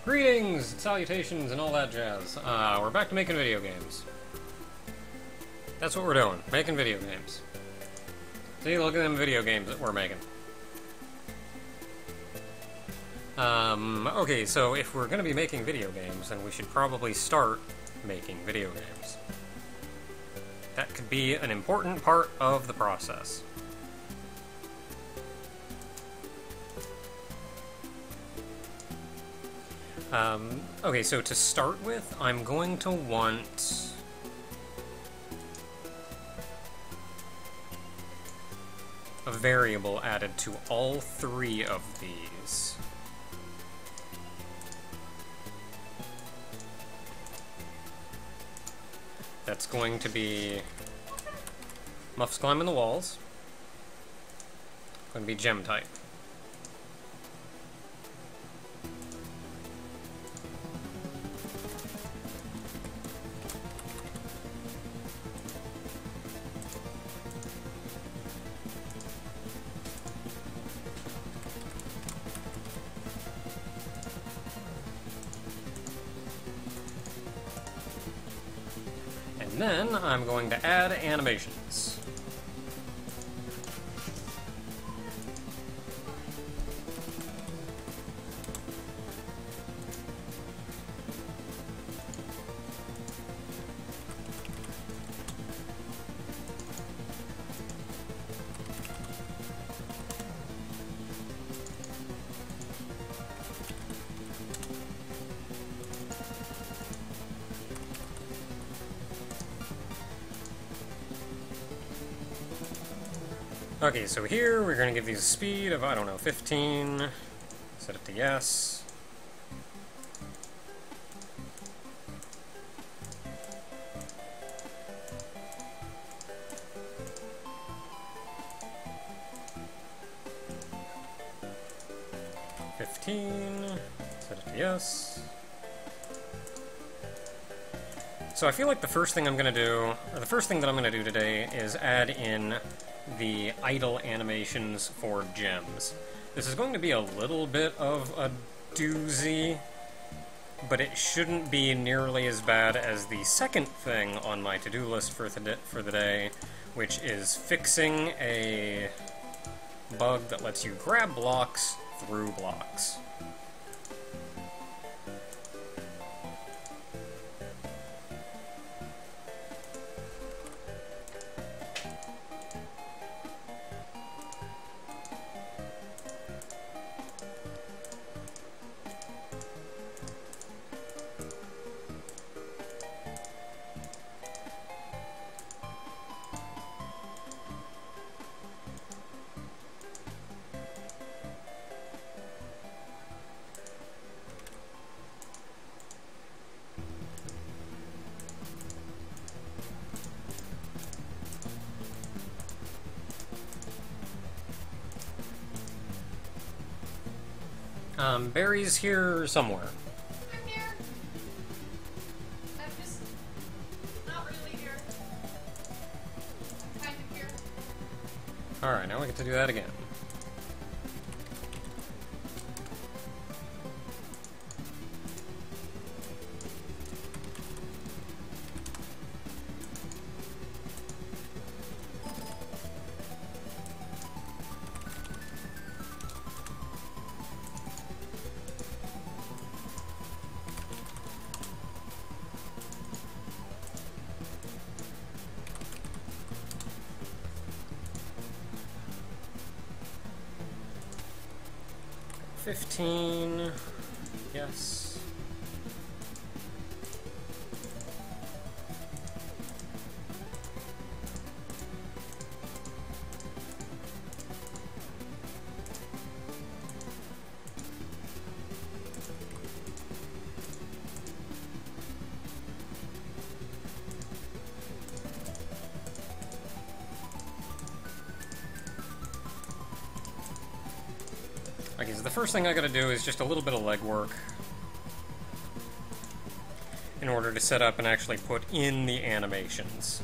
Greetings, salutations, and all that jazz. We're back to making video games. That's what we're doing, making video games. See, look at them video games that we're making. Okay, so if we're gonna be making video games, then we should probably start making video games. That could be an important part of the process. Okay, so to start with, I'm going to want a variable added to all three of these. That's going to be Muffs Climbing the Walls. Going to be gem type. And then I'm going to add animations. Okay, so here we're going to give these a speed of, I don't know, 15. Set it to yes. Set it to yes. So I feel like the first thing I'm going to do, or the first thing that I'm going to do today is add in the idle animations for gems. This is going to be a little bit of a doozy, but it shouldn't be nearly as bad as the second thing on my to-do list for the day, which is fixing a bug that lets you grab blocks through blocks. Barry's here somewhere. I'm here. I'm just not really here. Kind of here. Alright, now we get to do that again. Yes. Okay, so the first thing I gotta do is just a little bit of legwork in order to set up and actually put in the animations.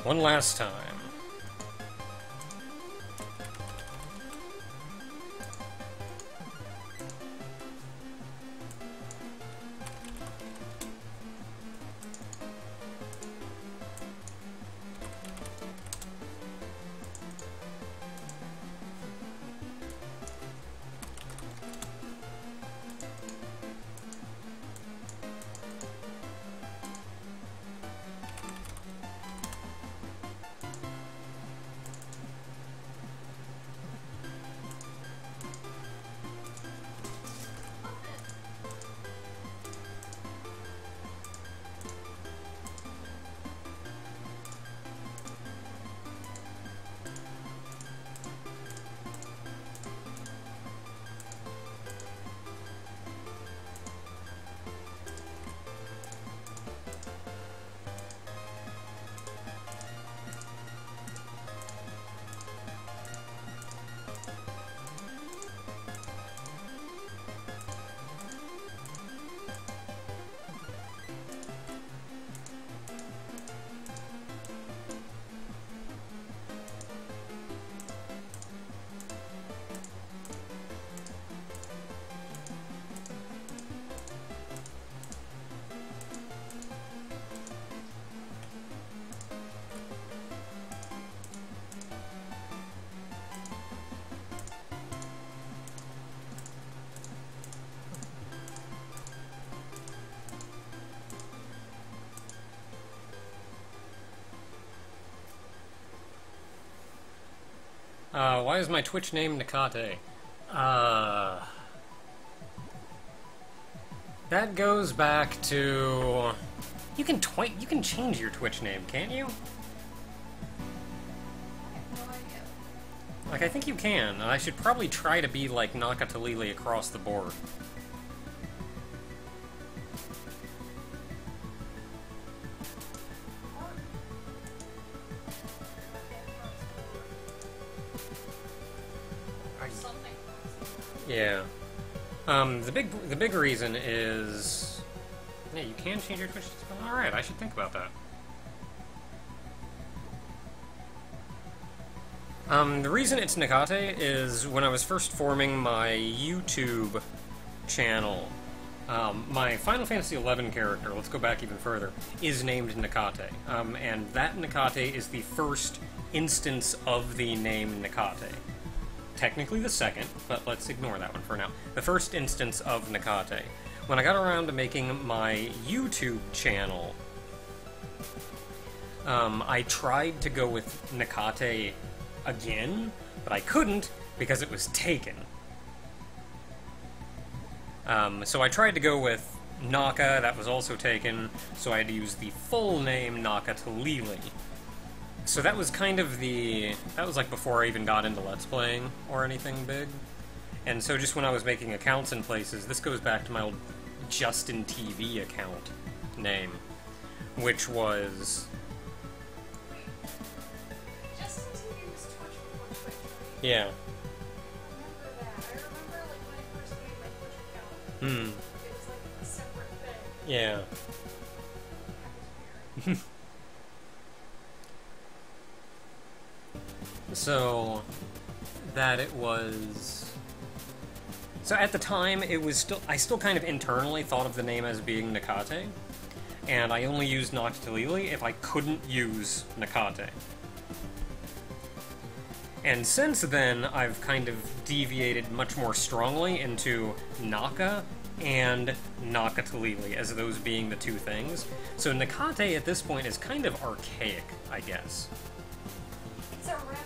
One last time. Why is my Twitch name Nakate? That goes back to... You can change your Twitch name, can't you? I have no idea. Like, I think you can. I should probably try to be like Nakatalili across the board. Something. Yeah. The big reason is... Yeah, you can change your Twitch spell? Alright, I should think about that. The reason it's Nakate is when I was first forming my YouTube channel, my Final Fantasy XI character, let's go back even further, is named Nakate. And that Nakate is the first instance of the name Nakate. Technically the second, but let's ignore that one for now. The first instance of Nakate. When I got around to making my YouTube channel, I tried to go with Nakate again, but I couldn't because it was taken. So I tried to go with Naka, that was also taken, so I had to use the full name Nakatalili. So that was kind of that was like before I even got into Let's Playing or anything big. And so just when I was making accounts in places, this goes back to my old Justin TV account name, which was... Justin TV was Twitch before Twitch, right? Yeah. I remember that. I remember like when I first made my Twitch account. It was like a separate thing. Yeah. That was weird. So, that it was... So at the time, it was still... I still kind of internally thought of the name as being Nakate, and I only used Nakatalili if I couldn't use Nakate. And since then, I've kind of deviated much more strongly into Naka and Nakatalili, as those being the two things. So Nakate at this point is kind of archaic, I guess. It's a remnant.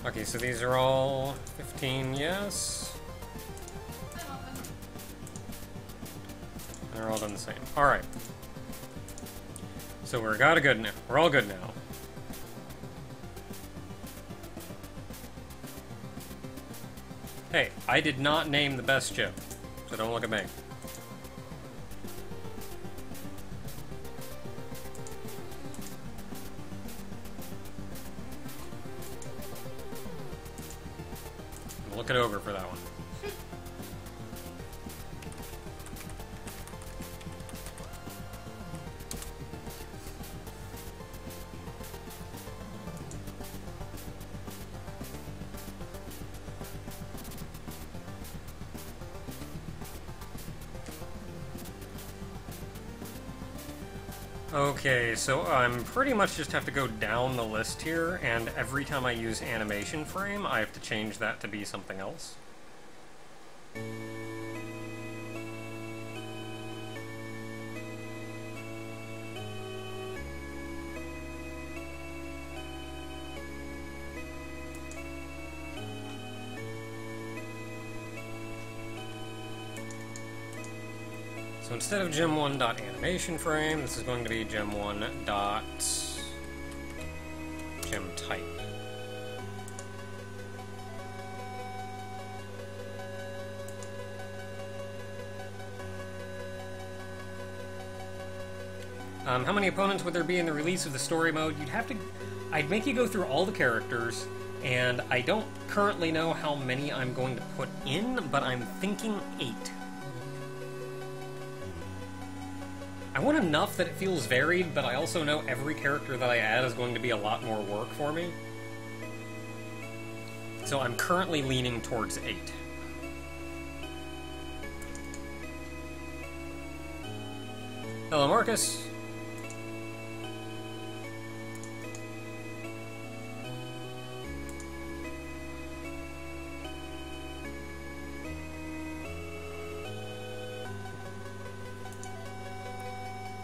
Okay, so these are all 15 yes. I'm open. And they're all done the same. Alright. So we're good now. We're all good now. Hey, I did not name the best ship, so don't look at me. look at Ogre for that one. Okay, so I'm pretty much just have to go down the list here, and every time I use animation frame, I have to change that to be something else. So instead of gem1.animation frame, this is going to be gem1.gemType. How many opponents would there be in the release of the story mode? I'd make you go through all the characters, and I don't currently know how many I'm going to put in, but I'm thinking 8. I want enough that it feels varied, but I also know every character that I add is going to be a lot more work for me. So I'm currently leaning towards 8. Hello, Marcus.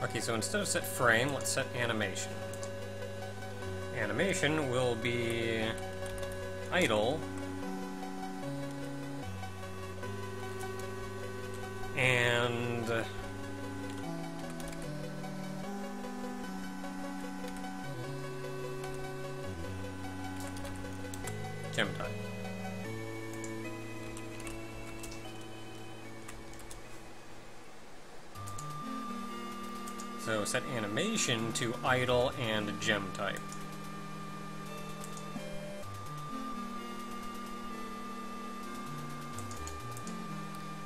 Okay, so instead of set frame, let's set animation. Animation will be idle and gem type. So set animation to idle and gem type.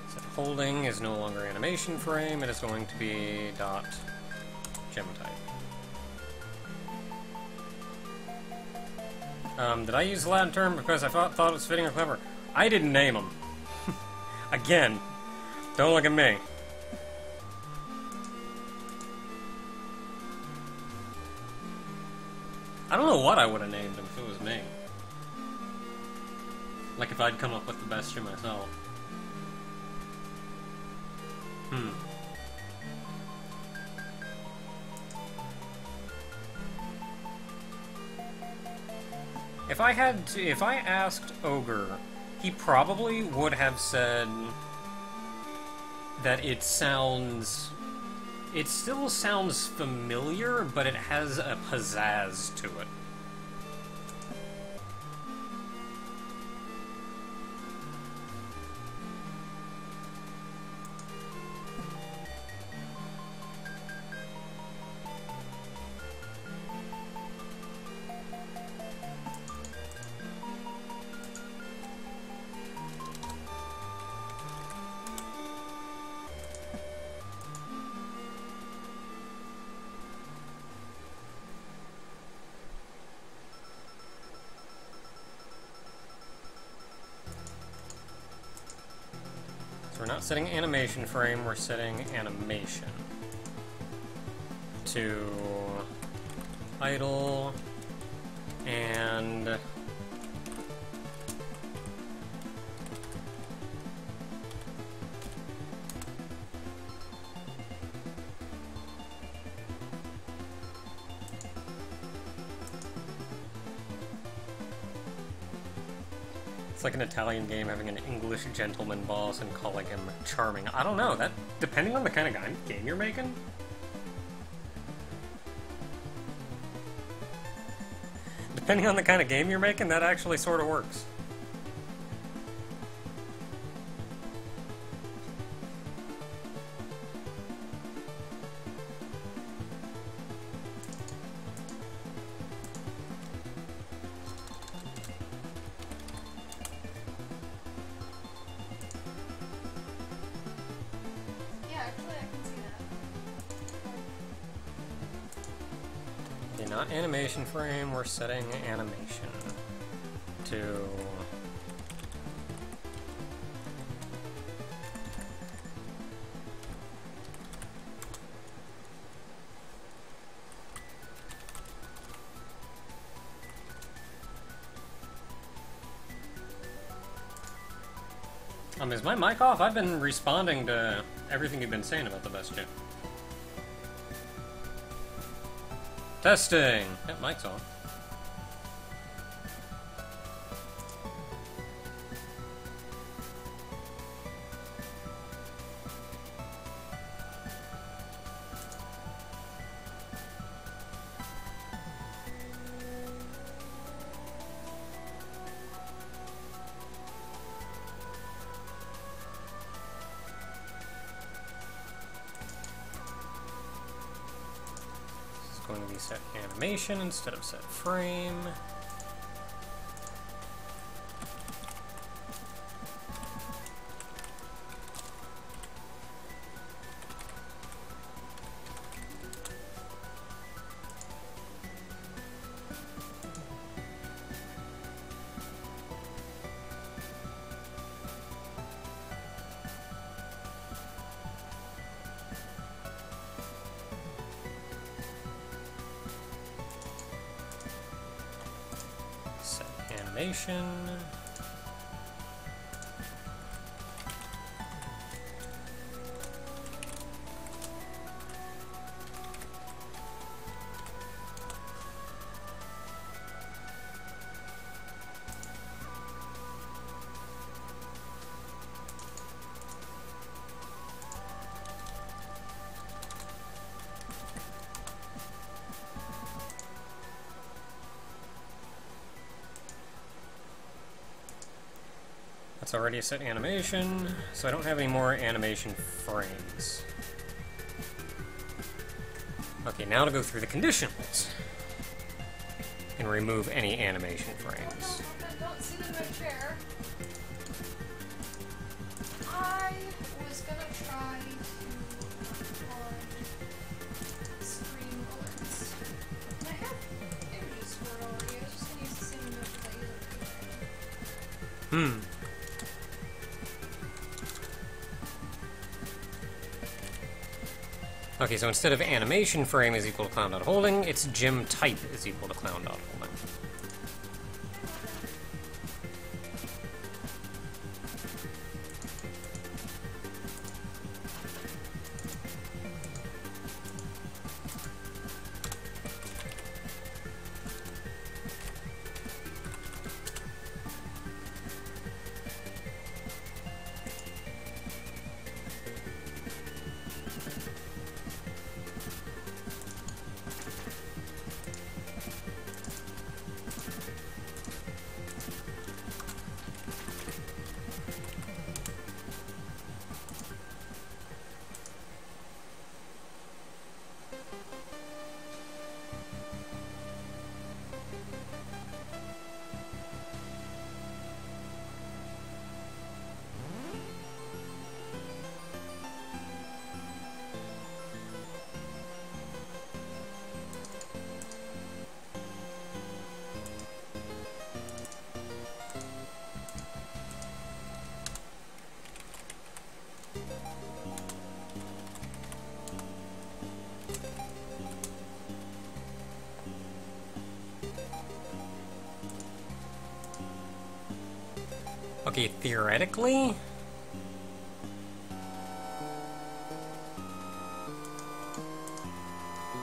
Set holding is no longer animation frame, it is going to be dot gem type. Did I use the Latin term because I thought it was fitting or clever? I didn't name them. Again, don't look at me. I don't know what I would have named him if it was me. Like if I'd come up with the best shit myself. If I asked Ogre, he probably would have said that it still sounds familiar, but it has a pizzazz to it. So we're not setting animation frame, we're setting animation to idle and it's like an Italian game having an English gentleman boss and calling him charming. I don't know, that depending on the kind of game you're making. Depending on the kind of game you're making, that actually sort of works. not animation frame, we're setting animation to... Is my mic off? I've been responding to everything you've been saying about the best gym. Testing! That mic's off. Going to be set animation instead of set frame. Animation. That's already a set animation, so I don't have any more animation frames. Okay, now to go through the conditions and remove any animation frames. Don't sit in my chair. I was gonna try to on screen alerts. And I have images for it already. I was just gonna use the same images I used. Okay, so instead of animation frame is equal to clown.holding, it's gem type is equal to clown.holding. Okay, theoretically...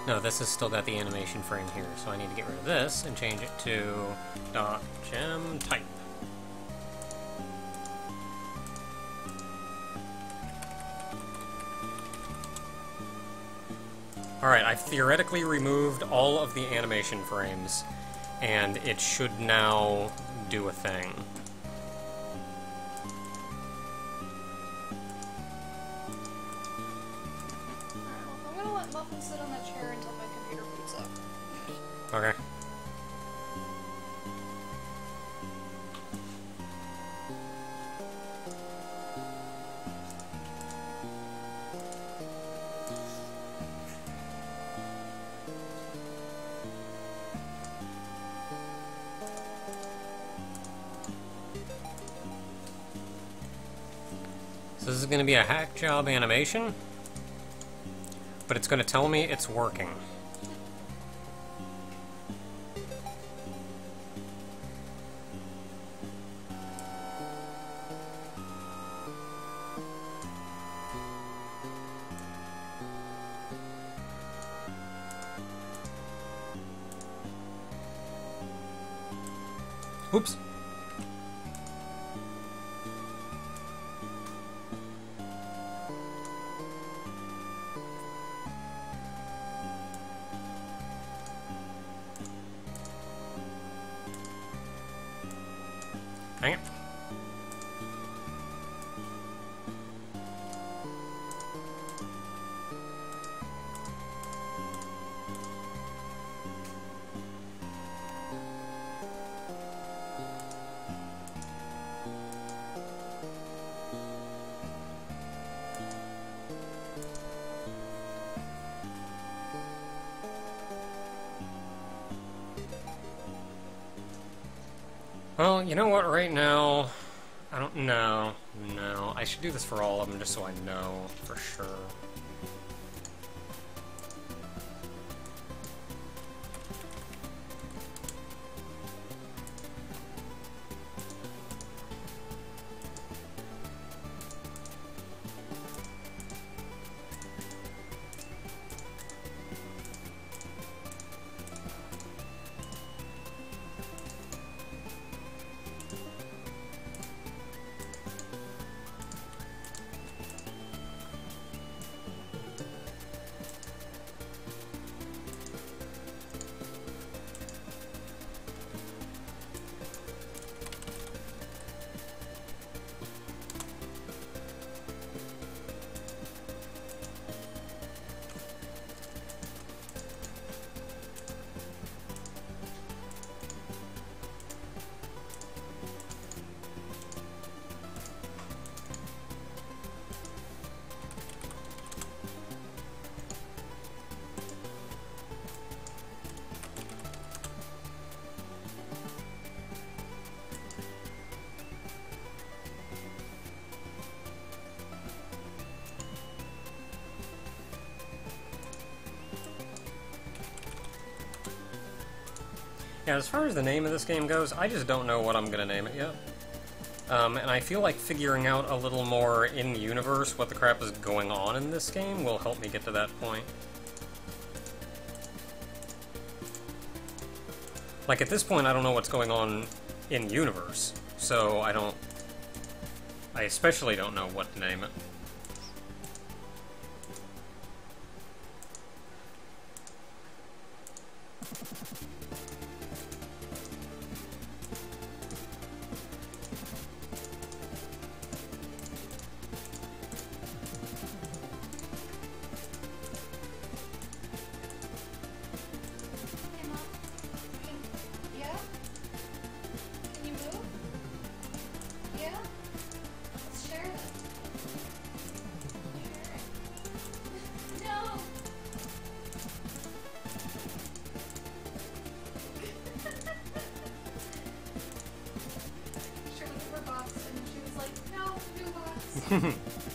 No, this has still got the animation frame here, so I need to get rid of this and change it to .gem type. Alright, I've theoretically removed all of the animation frames, and it should now do a thing. I'm gonna let Muffin sit on that chair until my computer boots up. Okay. is going to be a hack job animation, but it's going to tell me it's working. Oops. Hang it. Well, you know what, right now, I don't know. No, I should do this for all of them just so I know for sure. Yeah, as far as the name of this game goes, I just don't know what I'm gonna name it yet. And I feel like figuring out a little more in-universe what the crap is going on in this game will help me get to that point. Like, at this point, I don't know what's going on in-universe, so I especially don't know what to name it.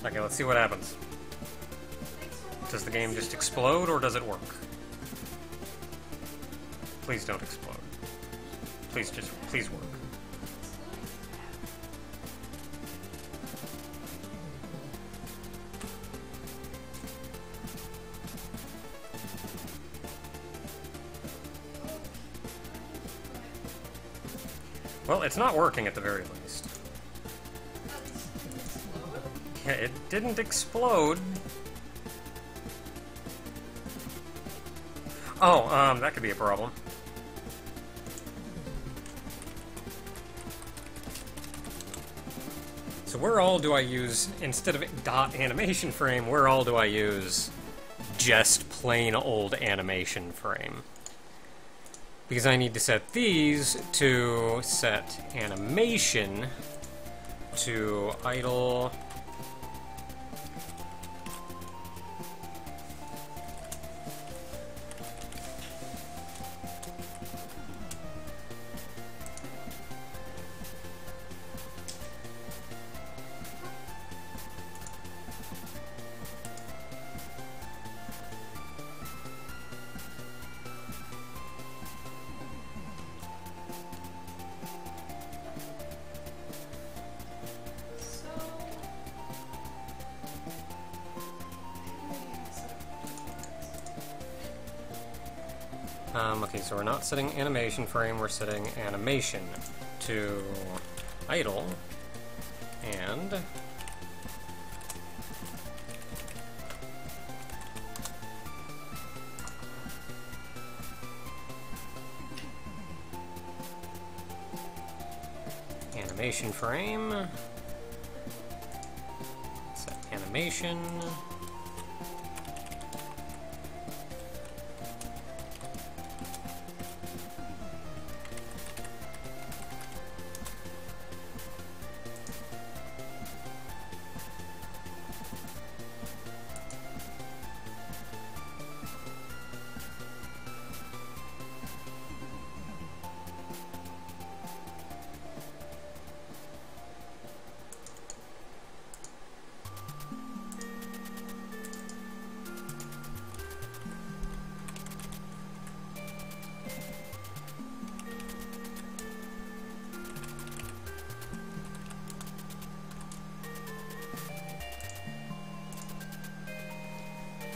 Okay, let's see what happens. Does the game just explode, or does it work? Please don't explode. Please work. Well, it's not working at the very least. Yeah, it didn't explode. Oh, that could be a problem. So where all do I use, instead of dot animation frame, where all do I use just plain old animation frame? Because I need to set these to set animation to idle. Okay, so we're not setting animation frame, we're setting animation to idle, and animation frame, set animation,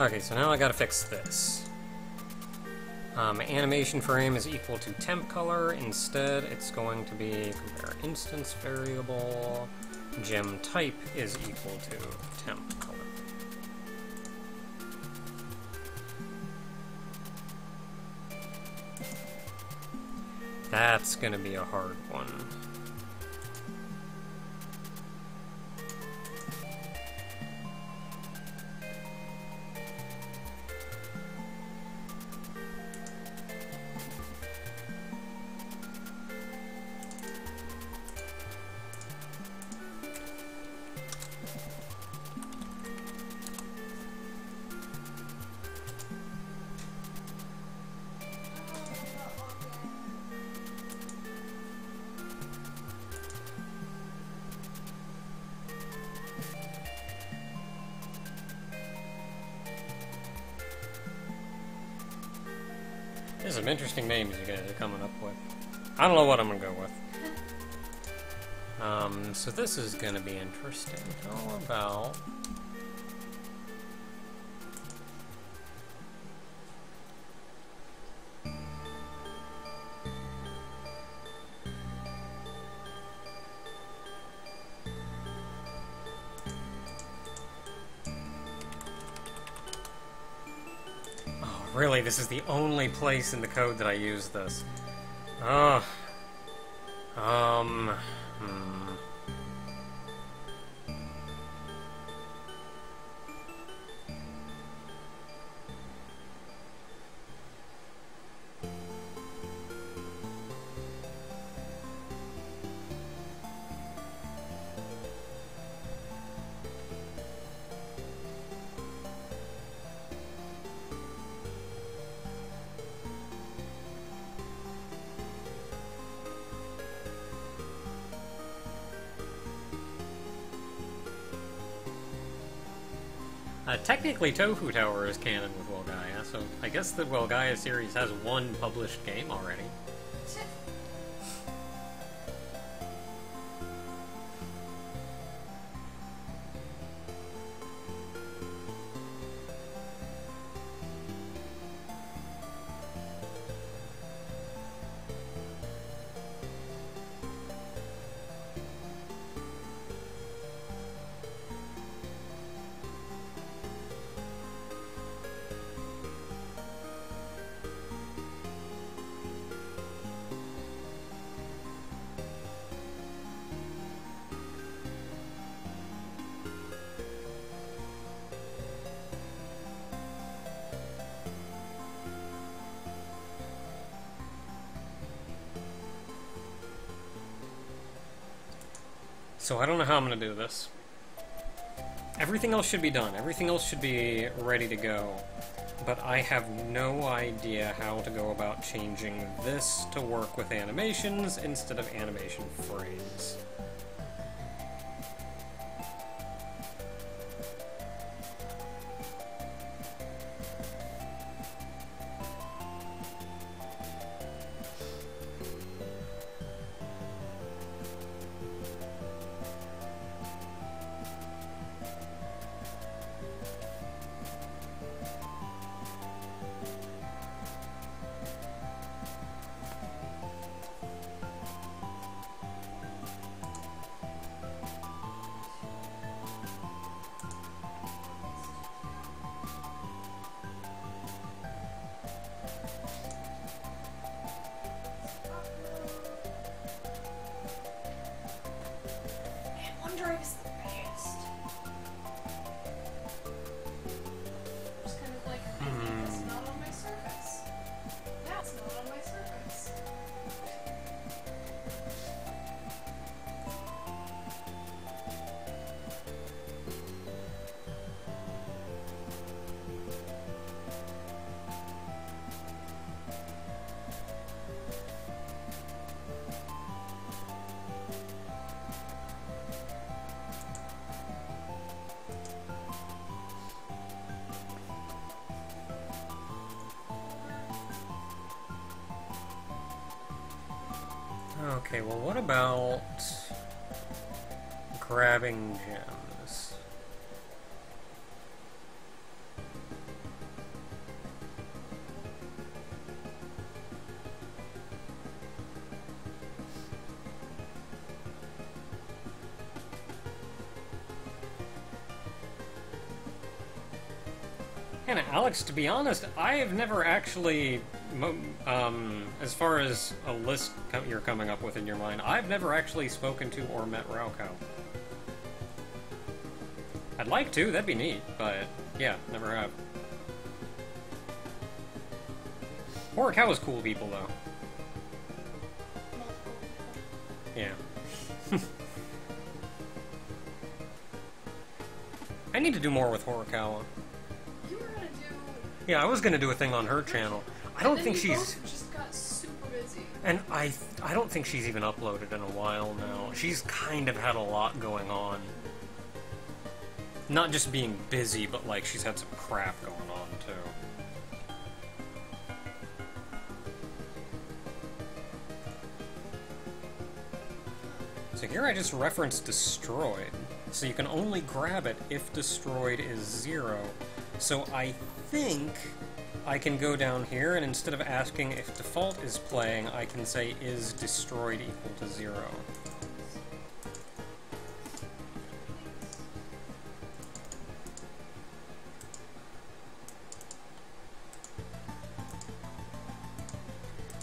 okay, so now I gotta fix this. Animation frame is equal to temp color. Instead, it's going to be compare instance variable. Gem type is equal to temp color. That's gonna be a hard one. There's some interesting names you guys are coming up with. I don't know what I'm gonna go with. So this is gonna be interesting. How about... Really, this is the only place in the code that I use this. Oh. Technically, Tofu Tower is canon with Welgaia, so I guess the Welgaia series has one published game already. So I don't know how I'm going to do this. Everything else should be done. Everything else should be ready to go. But I have no idea how to go about changing this to work with animations instead of animation frames. Okay, well, what about grabbing gems? And Alex, to be honest, I have never actually, as far as a list you're coming up with in your mind, I've never actually spoken to or met Raukau. I'd like to, that'd be neat, but yeah, never have. Horikawa's cool people, though. Yeah. I need to do more with Horikawa. You were gonna do. Yeah, I was gonna do a thing on her channel. I don't think she's. Both just got super busy. And I don't think she's even uploaded in a while now. She's kind of had a lot going on. Not just being busy, but like she's had some crap going on too. So here I just referenced destroyed. So you can only grab it if destroyed is 0. So I think I can go down here, and instead of asking if default is playing, I can say is destroyed equal to 0.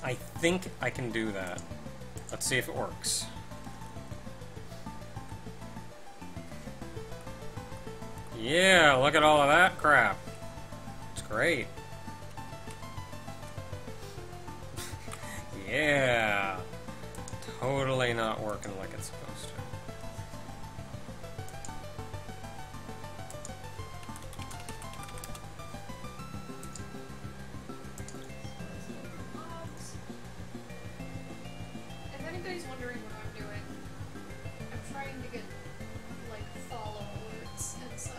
I think I can do that. Let's see if it works. Yeah, look at all of that crap. It's great. Yeah. Totally not working like it's supposed to. If anybody's wondering what I'm doing, I'm trying to get, like, follow alerts and such.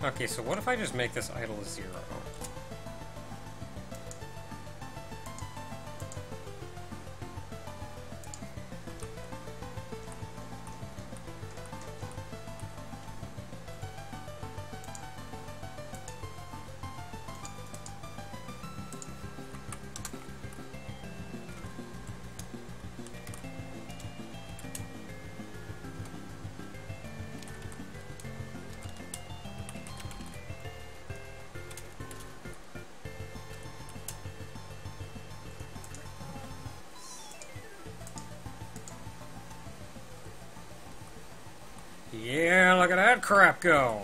Okay, so what if I just make this idle 0? Yeah, look at that crap go!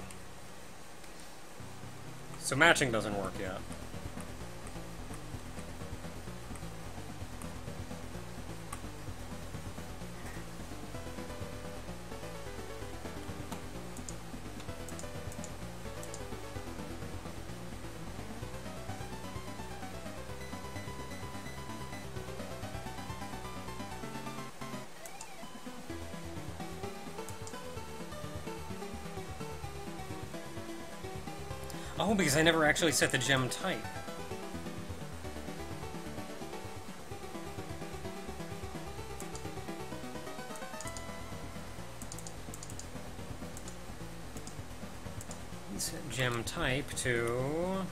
So matching doesn't work yet. Oh, because I never actually set the gem type. Set gem type to...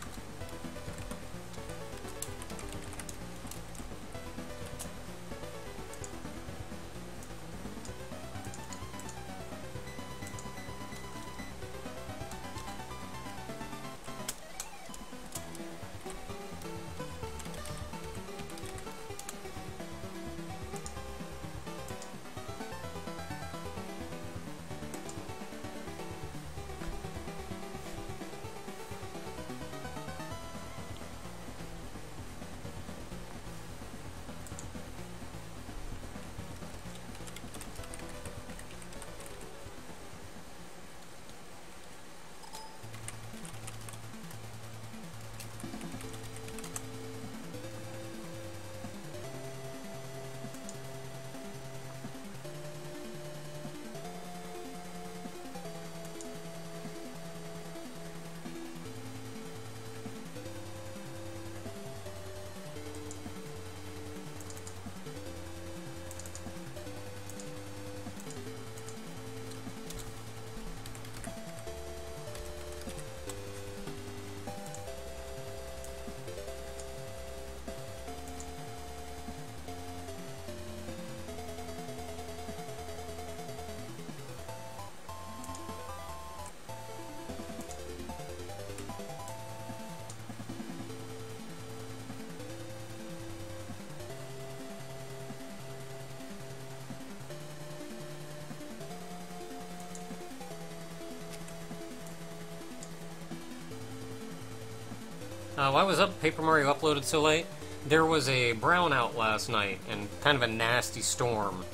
Why was up Paper Mario uploaded so late? There was a brownout last night, and kind of a nasty storm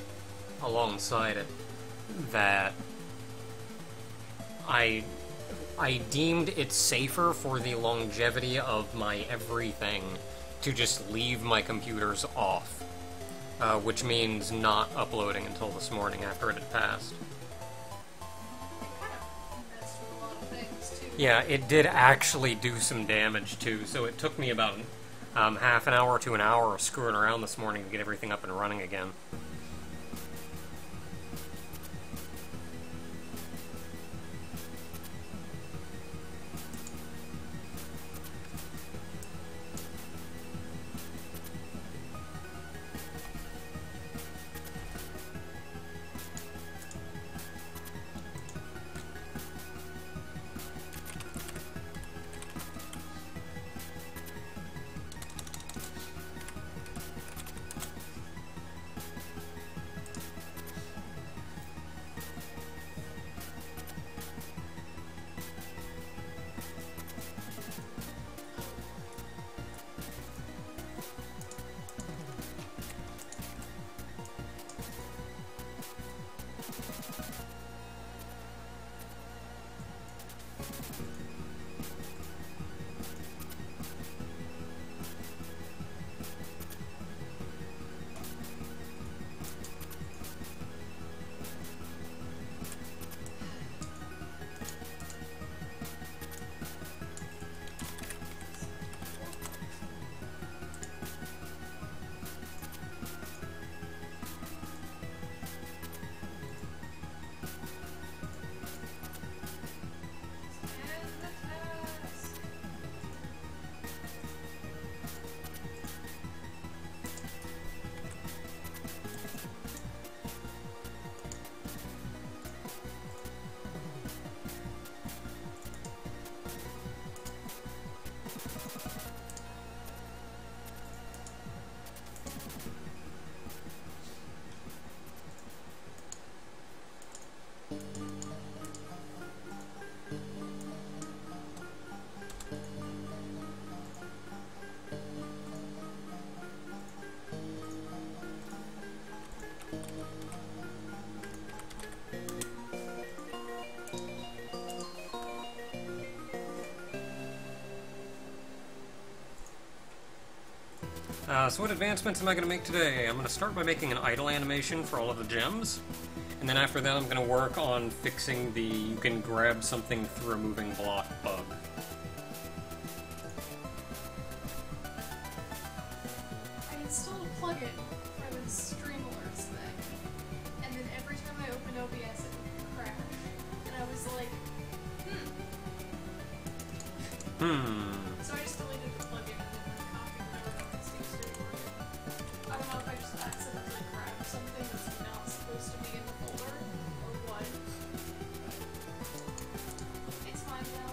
alongside it that I deemed it safer for the longevity of my everything to just leave my computers off, which means not uploading until this morning after it had passed. Yeah, it did actually do some damage too, so it took me about half an hour to an hour of screwing around this morning to get everything up and running again. So what advancements am I going to make today? I'm going to start by making an idle animation for all of the gems, and then after that I'm going to work on fixing the you can grab something through a moving block bug. I installed a plugin for this stream alerts thing, and then every time I opened OBS it would crash. And I was like, So I just deleted the plugin and then reconfigured it and seems to be working. I don't know if I just accidentally grabbed something that's not supposed to be in the folder, or what. It's fine now.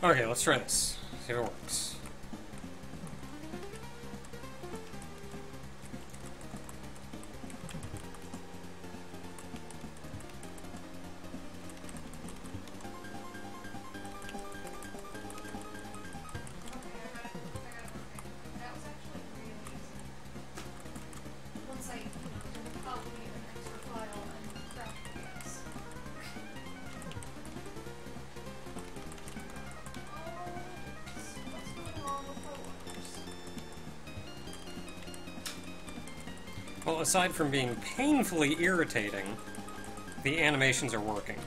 Okay, let's try this. See if it works. Well, aside from being painfully irritating, the animations are working.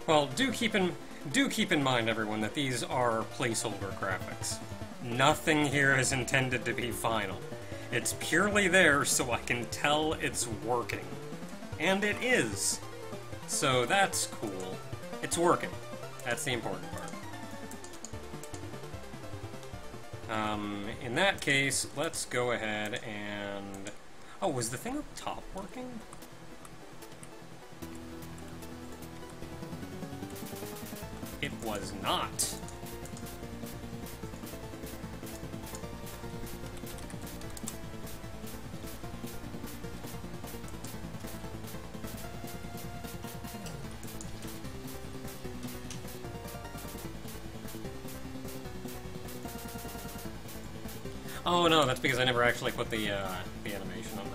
Well, do keep in mind, everyone, that these are placeholder graphics. Nothing here is intended to be final. It's purely there so I can tell it's working. And it is. So that's cool. It's working. That's the important part. In that case, let's go ahead and... Oh, was the thing up top working? It was not. Oh no, that's because I never actually put the animation on that.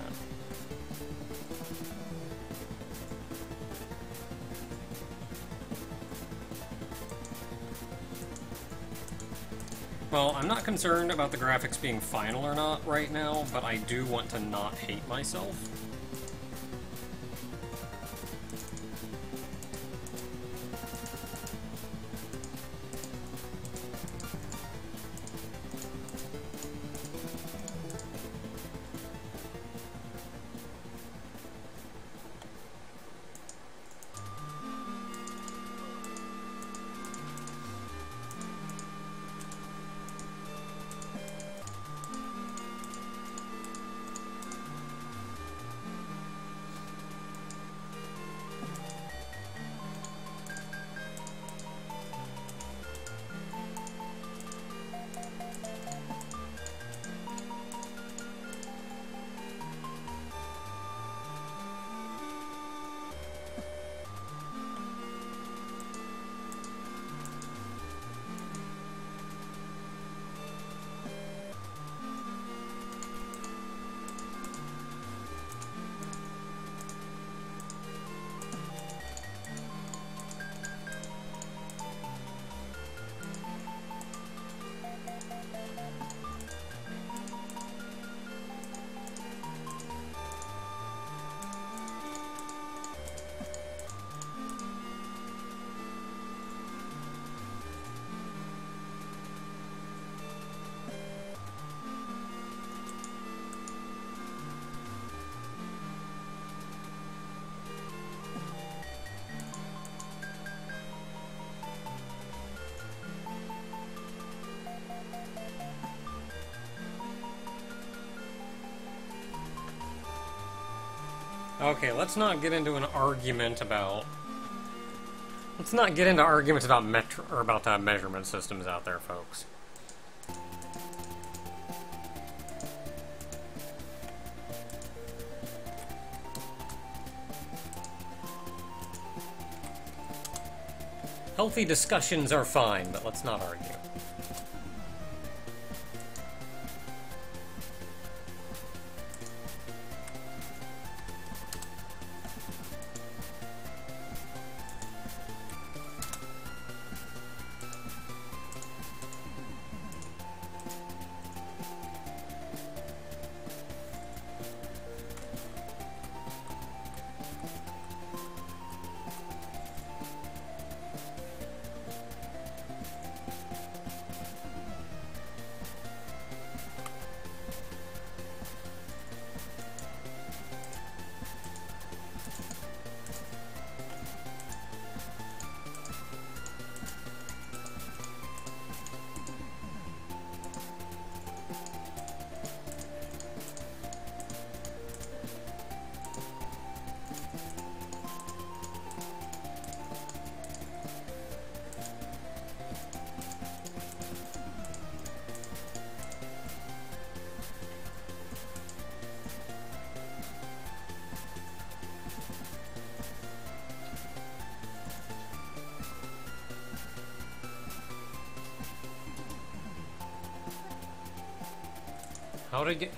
Well, I'm not concerned about the graphics being final or not right now, but I do want to not hate myself. Okay, let's not get into an argument about... Let's not get into arguments about measurement systems out there, folks. Healthy discussions are fine, but let's not argue.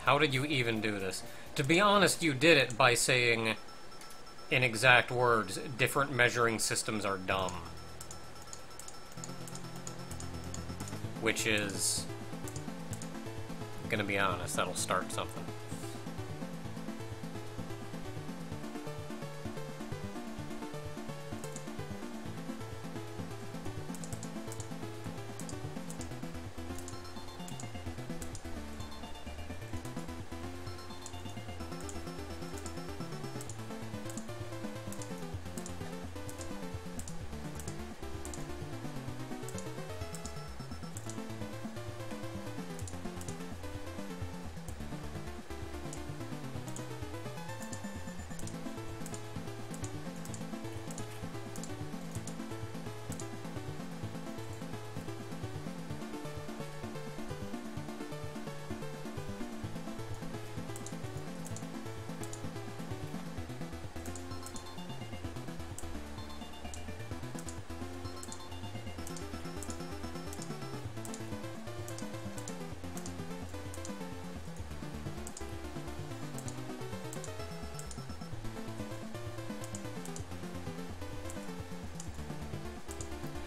how did you even do this? To be honest, you did it by saying, in exact words, different measuring systems are dumb. Which is, gonna be honest, that'll start something.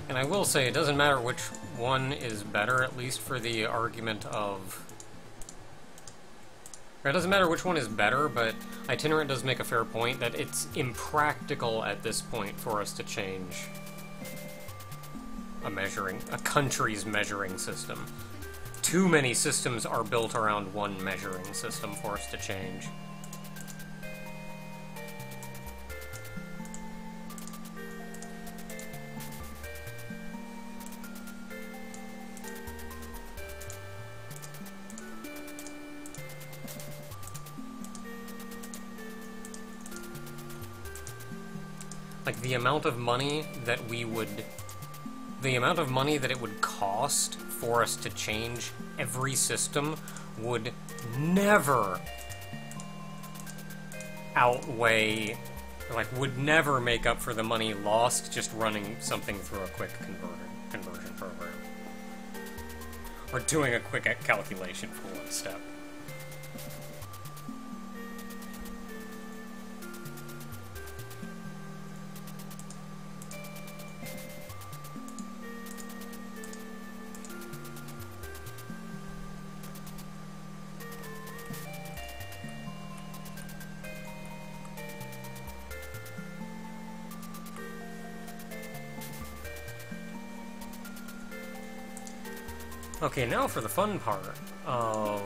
And I will say, it doesn't matter which one is better, at least for the argument of... Or it doesn't matter which one is better, but Itinerant does make a fair point that it's impractical at this point for us to change a country's measuring system. Too many systems are built around one measuring system for us to change. Like, the amount of money that it would cost for us to change every system would never outweigh, would never make up for the money lost just running something through a quick conversion program. Or doing a quick calculation for one step. Okay, now for the fun part of...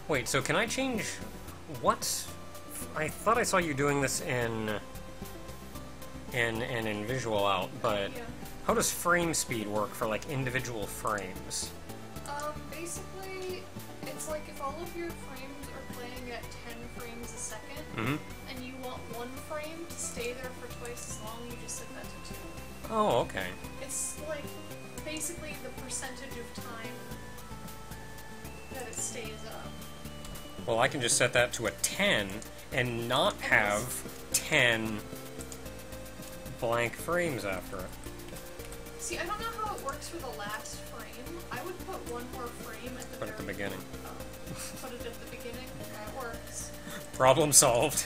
Wait, so can I change... What? I thought I saw you doing this in Visual Out, but Yeah. how does frame speed work for, like, individual frames? Basically, it's like if all of your frames are playing at 10 frames a second, Mm-hmm. and you want one frame to stay there for twice as long, you just set that to 2. Oh, okay. It's like basically the percentage of time that it stays up. Well, I can just set that to a 10 and not have 10 blank frames after it. See, I don't know how it works for the last frame. I would put one more frame at the Put it at the beginning. Put it at the beginning. That works. Problem solved.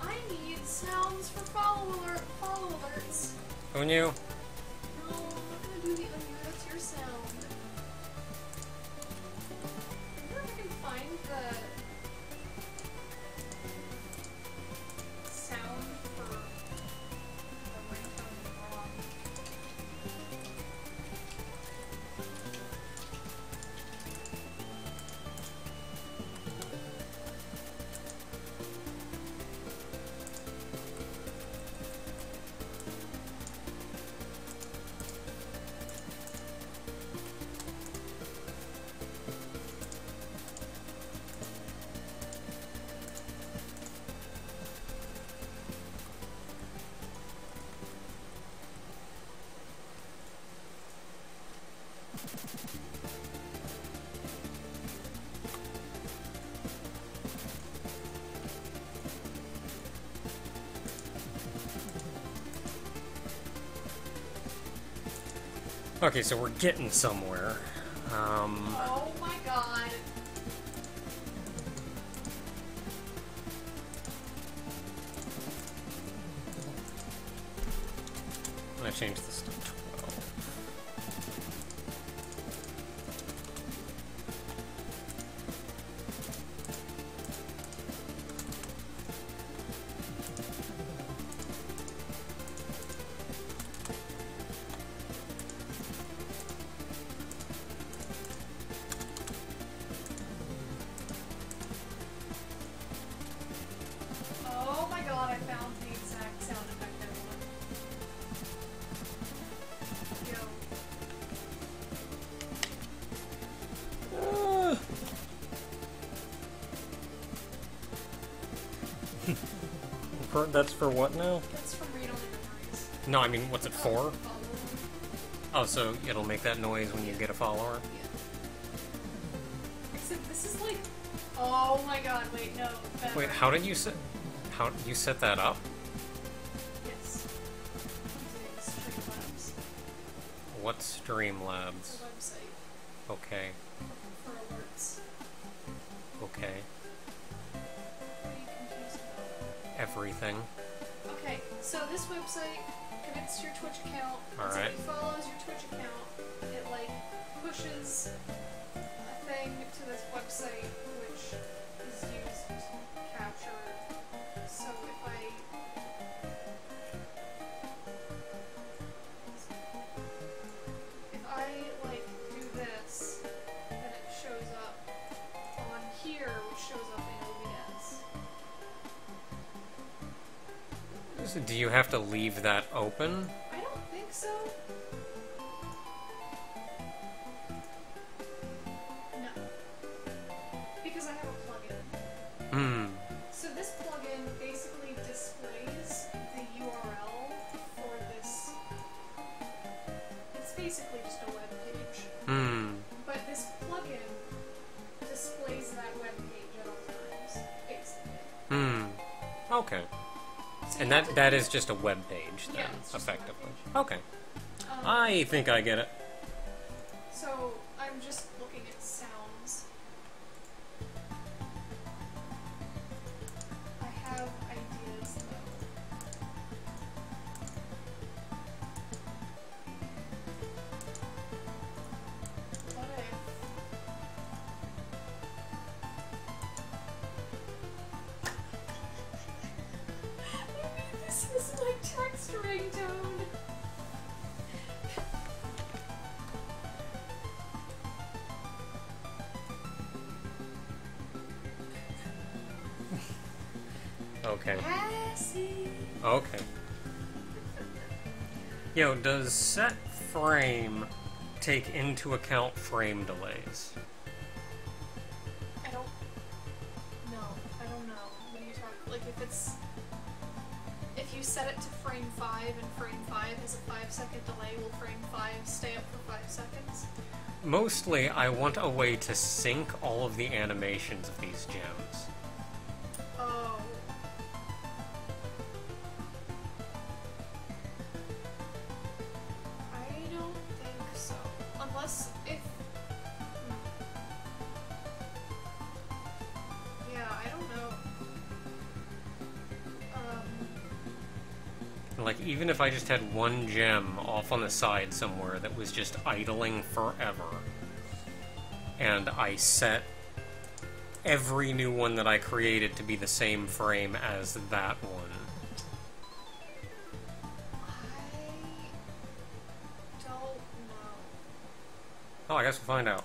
I need sounds for follow alerts. Who knew? No, I'm not gonna do the undo. That's your sound. I wonder if I can find the sound for the ringtone wrong. Okay, so we're getting somewhere. Oh my god. I'm gonna change this to 12. Oh my god, I found the exact sound effect I want. Yo. That's for what now? That's from Read Only Memories. No, I mean, what's it for? Follow. Oh, so it'll make that noise when you get a follower? Yeah. Except this is like... Oh my god, wait, no. Better. Wait, how did you set... How you set that up? Yes. Using Streamlabs. What's Streamlabs? It's a website Okay, for alerts. okay. What are you confused about? Everything. Okay, so this website connects to your Twitch account. Alright. Somebody follows your Twitch account. It like pushes a thing to this website which is used to capture. So if I like do this, then it shows up on here, which shows up in OBS. So do you have to leave that open? I don't think so. No. Because I have a plugin. Hmm. So this plugin basically displays the URL for this. It's basically just a web page. Hmm. But this plugin displays that web page at all times, basically. Hmm. Okay. So And you have that to- is just a web page then, Yeah, it's just a web effectively. page. Okay. Um, I think I get it. So I'm just looking at sounds. I have ideas though. What if maybe this is my text ringtone? Okay. Cassie. Okay. Yo, does set frame take into account frame delays? I don't know. I don't know. What are you talking? Like if you set it to frame 5 and frame 5 has a 5-second delay, will frame 5 stay up for 5 seconds? Mostly, I want a way to sync all of the animations of these gems. Oh. I don't think so. Unless if. Yeah, I don't know. Like, even if I just had one gem off on the side somewhere that was just idling forever, and I set every new one that I created to be the same frame as that one. I don't know. Oh, I guess we'll find out.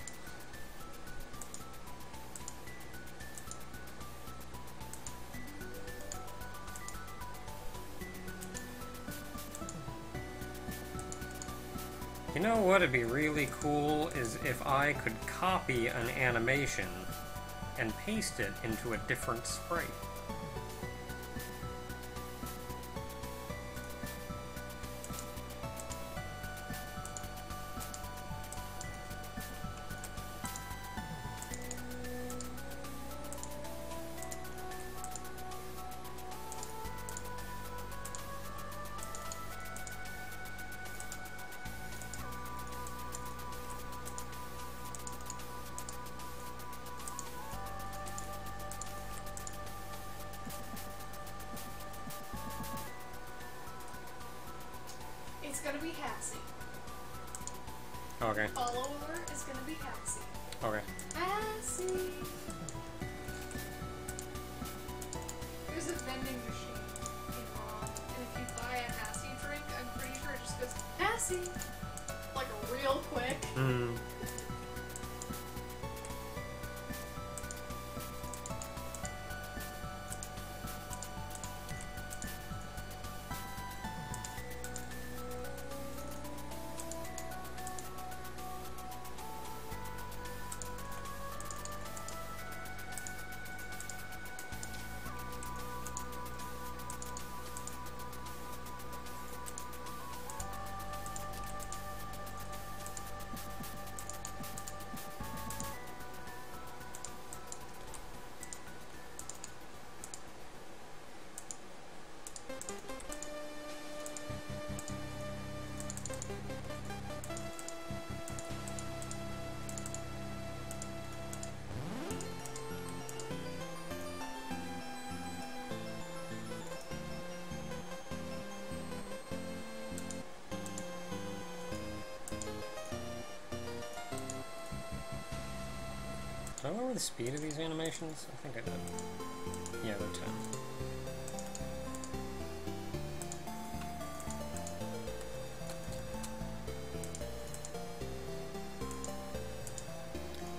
You know what'd be really cool is if I could copy an animation and paste it into a different sprite. gonna be Hassie. Okay. Follower is gonna be Hassie. Okay. Hassie. There's a vending machine in Rom, and if you buy a Hassie drink, I'm pretty sure it just goes Hassie, like real quick. Hmm. Did I lower the speed of these animations? I think I did. Yeah, they're 10.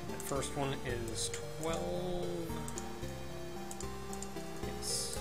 The first one is 12. Yes.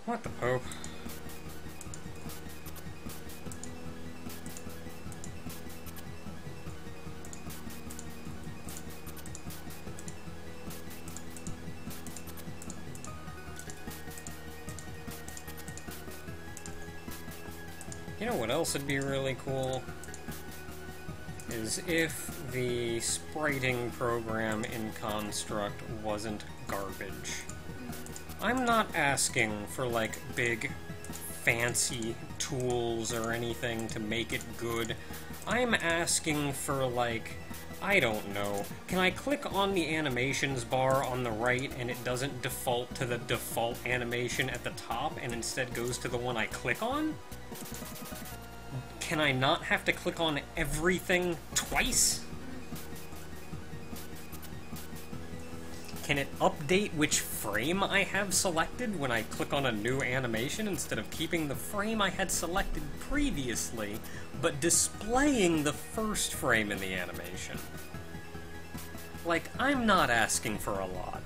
What the Pope? You know what else would be really cool? Is if the spriting program in Construct wasn't garbage. I'm not asking for, like, big, fancy tools or anything to make it good. I'm asking for, like, I don't know. Can I click on the animations bar on the right and it doesn't default to the default animation at the top and instead goes to the one I click on? Can I not have to click on everything twice? Can it update which frame I have selected when I click on a new animation instead of keeping the frame I had selected previously, but displaying the first frame in the animation? Like, I'm not asking for a lot.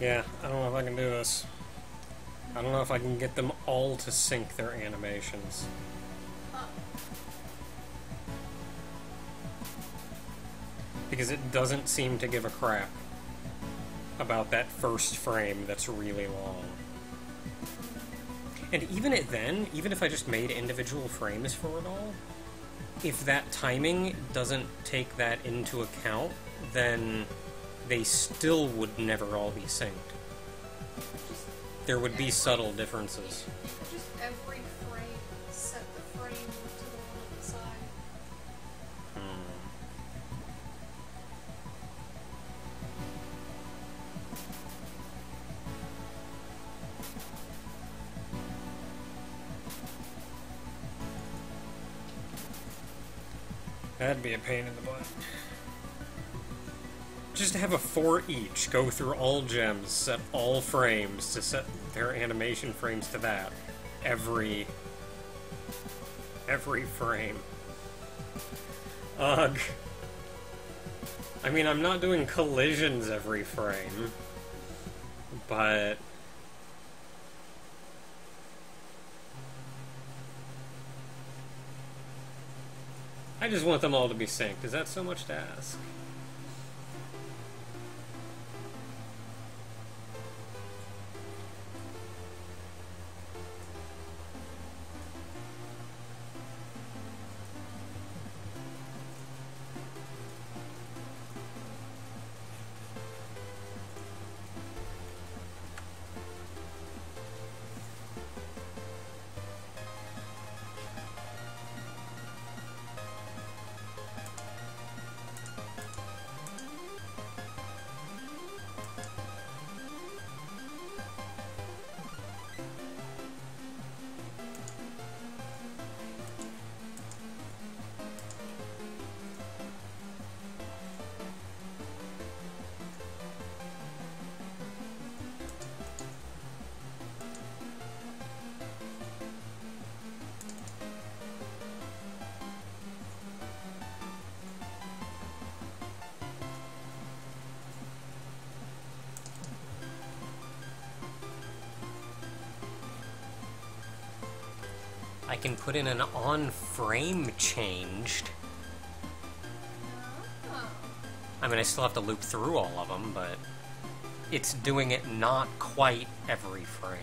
Yeah, I don't know if I can do this. I don't know if I can get them all to sync their animations. Huh. Because it doesn't seem to give a crap about that first frame that's really long. And even if I just made individual frames for it all, if that timing doesn't take that into account, then they still would never all be synced. Just There would be subtle differences. just every frame set the frame to the one on the side. That'd be a pain in the butt. Just have a for each, go through all gems, set all frames to set their animation frames to that. Every frame. Ugh. I mean, I'm not doing collisions every frame, but... I just want them all to be synced. Is that so much to ask? I can put in an on-frame changed. Oh. I mean, I still have to loop through all of them, but it's doing it not quite every frame.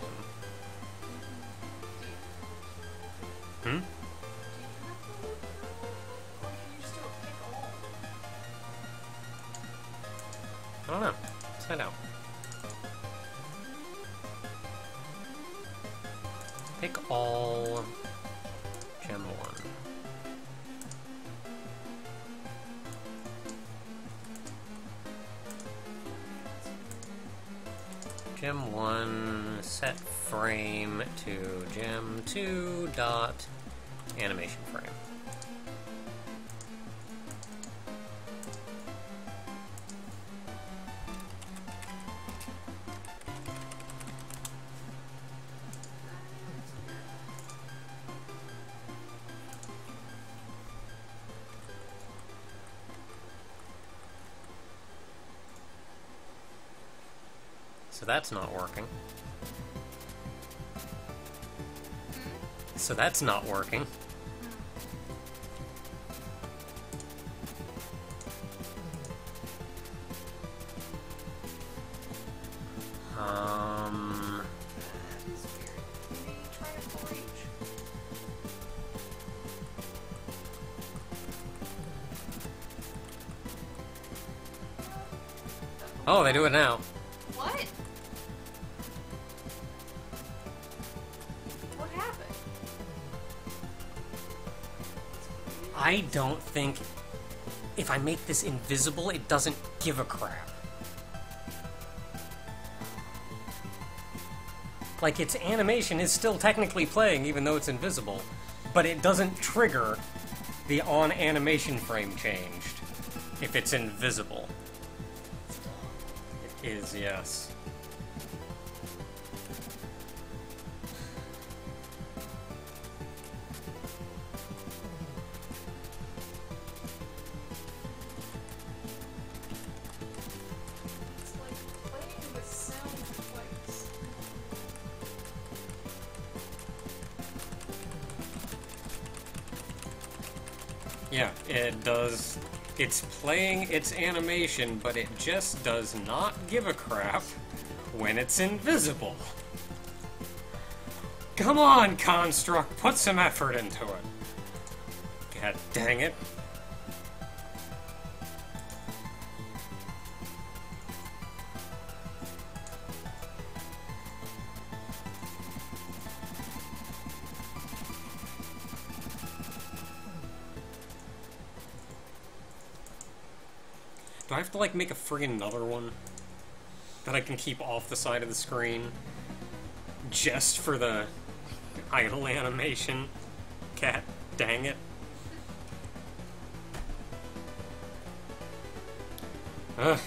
Hmm? Do you have to loop through? Or can you just do a pick all? I don't know. Let's find out. Pick all... Gem 1. Gem 1, set frame to gem 2 dot animation frame. So that's not working. So that's not working. That is weird. Maybe try to 4H. Oh, they do it now. What? What happened? I don't think if I make this invisible, it doesn't give a crap. Like, its animation is still technically playing even though it's invisible, but it doesn't trigger the on-animation frame changed if it's invisible. It is, yes. It's like playing with sound Yeah, it does. It's playing its animation, but it just does not give a crap when it's invisible. Come on, Construct, put some effort into it. God dang it. Do I have to, like, make a friggin' another one that I can keep off the side of the screen just for the idle animation? God dang it. Ugh.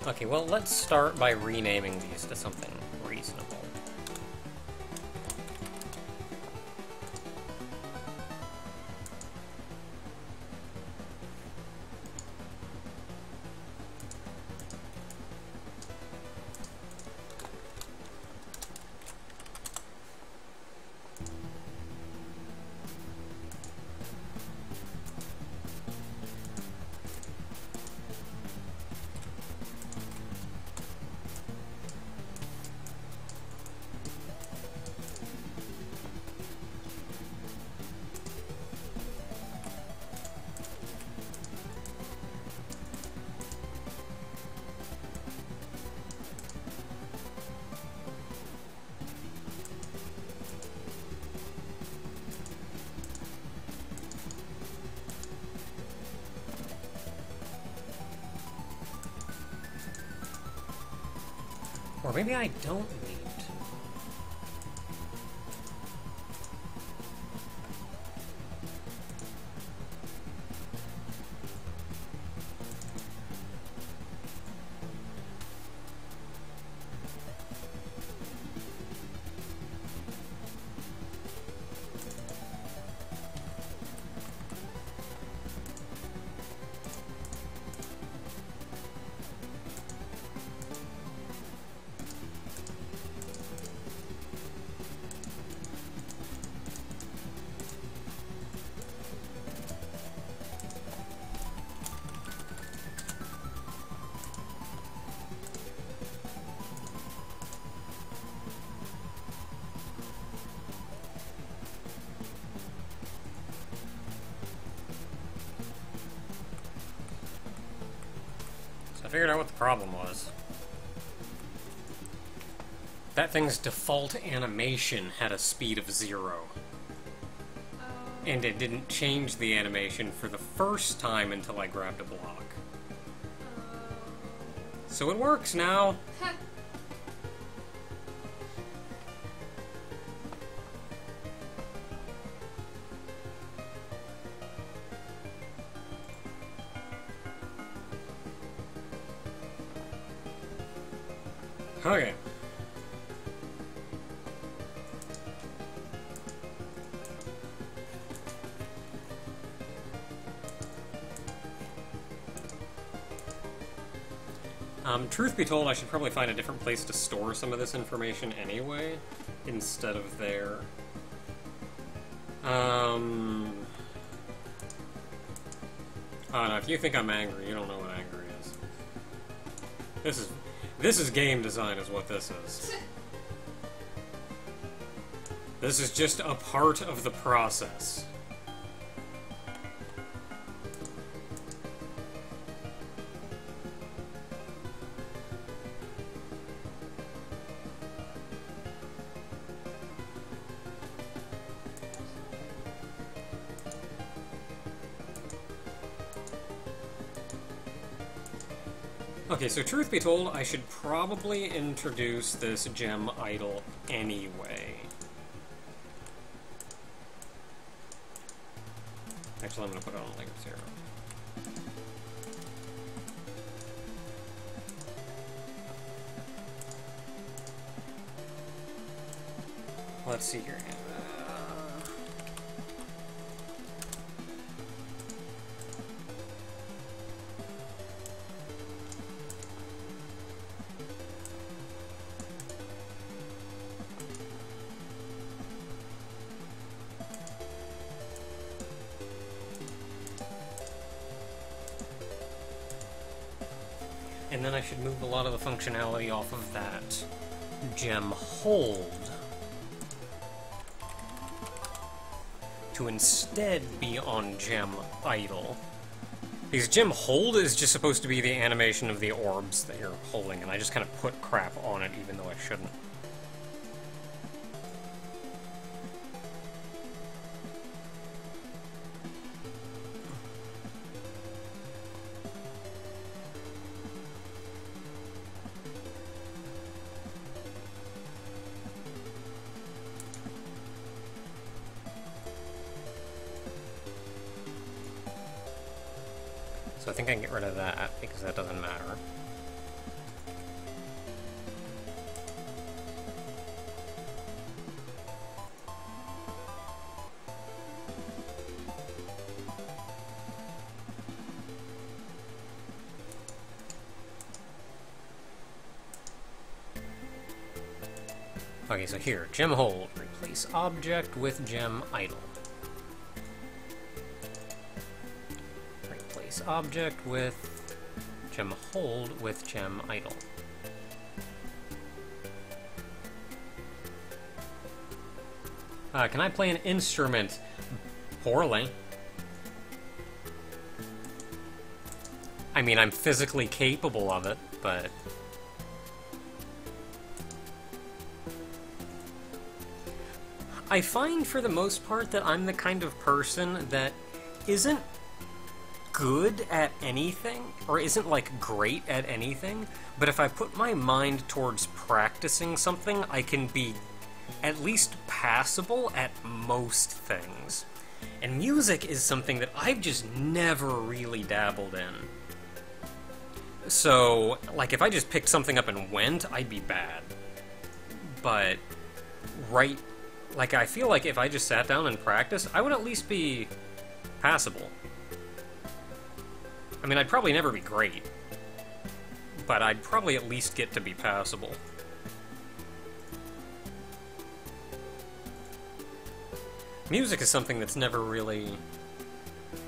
Okay, well, let's start by renaming these to something reasonable. Or maybe I don't need. I figured out what the problem was. That thing's default animation had a speed of 0. And it didn't change the animation for the first time until I grabbed a block. So it works now! Okay. Truth be told, I should probably find a different place to store some of this information anyway, instead of there. Oh no, if you think I'm angry, you don't know what angry is. This is game design is what this is. This is just a part of the process. Okay, so truth be told, I should probably introduce this gem idol anyway. Actually, I'm going to put it on like 0. Let's see here. And then I should move a lot of the functionality off of that gem hold to instead be on gem idle. Because gem hold is just supposed to be the animation of the orbs that you're holding, and I just kind of put crap on it even though I shouldn't. So I think I can get rid of that, because that doesn't matter. Okay, so here, gem hold. Replace object with gem idle. Object with gem hold with gem idle. Can I play an instrument? Poorly. I mean, I'm physically capable of it, but... I find, for the most part, that I'm the kind of person that isn't good at anything, or isn't, like, great at anything, but if I put my mind towards practicing something, I can be at least passable at most things. And music is something that I've just never really dabbled in. So, like, if I just picked something up and went, I'd be bad. But, like, I feel like if I just sat down and practiced, I would at least be passable. I mean, I'd probably never be great, but I'd probably at least get to be passable. Music is something that's never really...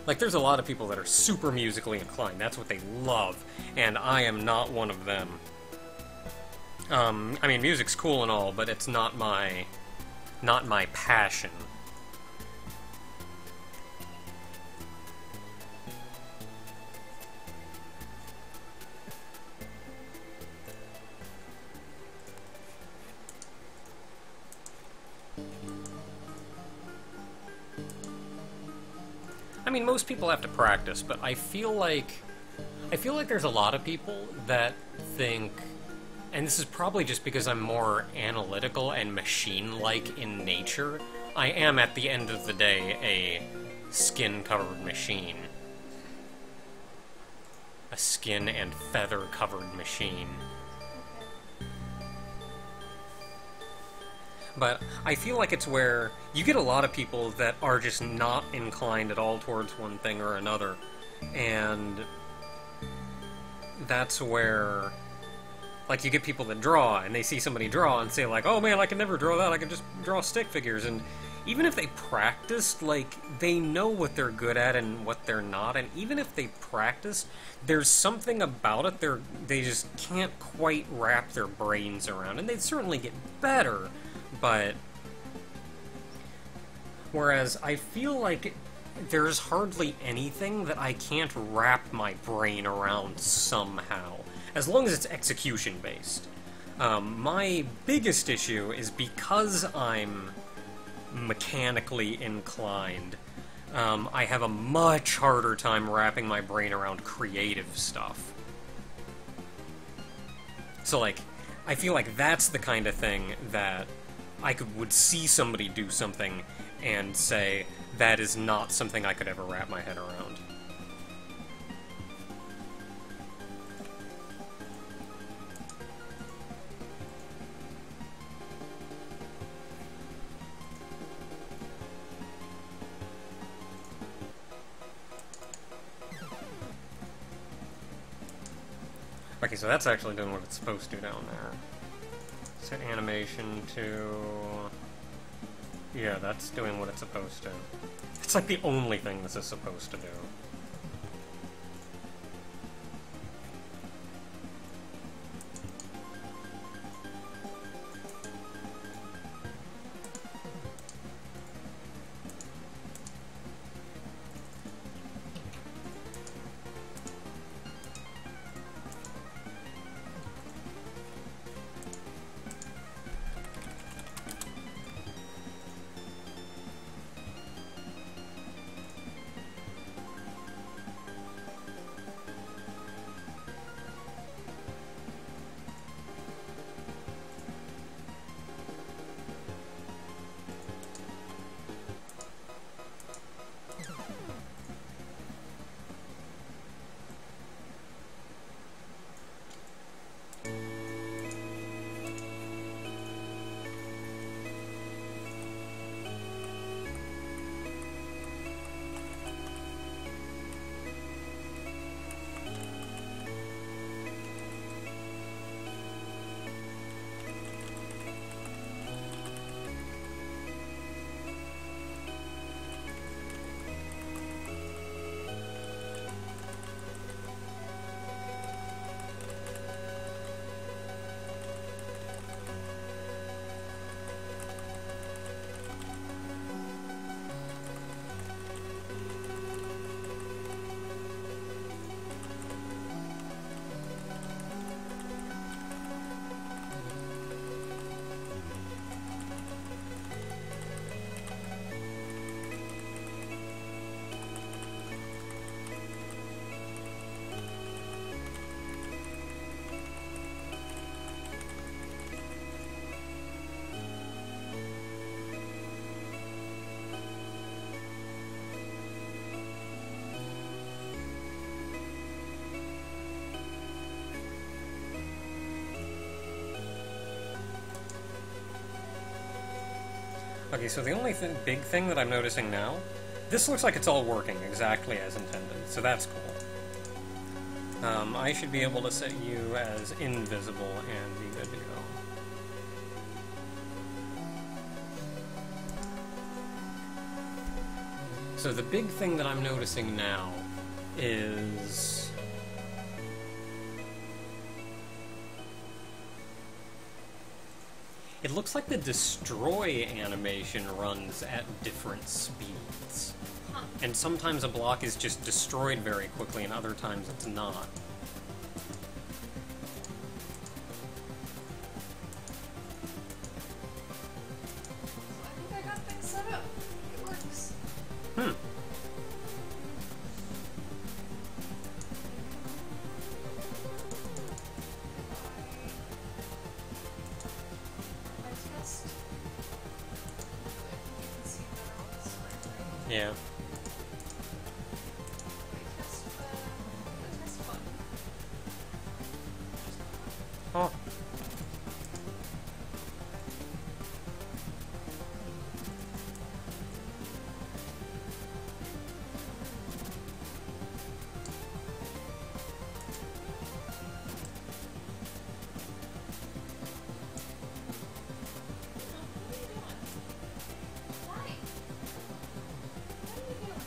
Like, there's a lot of people that are super musically inclined. That's what they love, and I am not one of them. I mean, music's cool and all, but it's not my passion. I mean, most people have to practice, but I feel like there's a lot of people that think, and this is probably just because I'm more analytical and machine-like in nature, I am, at the end of the day, a skin-covered machine. A skin and feather-covered machine. But I feel like it's where you get a lot of people that are just not inclined at all towards one thing or another, and that's where, like, you get people that draw, and they see somebody draw and say, like, oh man, I can never draw that, I can just draw stick figures, and even if they practiced, like, they know what they're good at and what they're not, and even if they practice, there's something about it they just can't quite wrap their brains around, and they'd certainly get better. But, whereas I feel like there's hardly anything that I can't wrap my brain around somehow, as long as it's execution-based. My biggest issue is because I'm mechanically inclined, I have a much harder time wrapping my brain around creative stuff. So, like, I feel like that's the kind of thing that would see somebody do something and say, that is not something I could ever wrap my head around. Okay, so that's actually doing what it's supposed to down there. Set animation to... Yeah, that's doing what it's supposed to. It's like the only thing this is supposed to do. Okay, so the only big thing that I'm noticing now, this looks like it's all working exactly as intended, so that's cool. I should be able to set you as invisible and be good to go. So the big thing that I'm noticing now is... It looks like the destroy animation runs at different speeds. Huh. And sometimes a block is just destroyed very quickly, and other times it's not. I think I got things set up. It works. Hmm. I test. I think you can see better on the screen, right? Yeah. I test the test button. Oh. What are you doing? Why? What are you doing?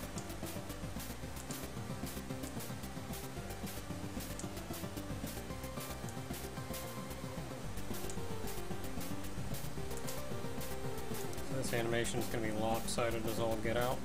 So this animation's gonna be lopsided as all get out.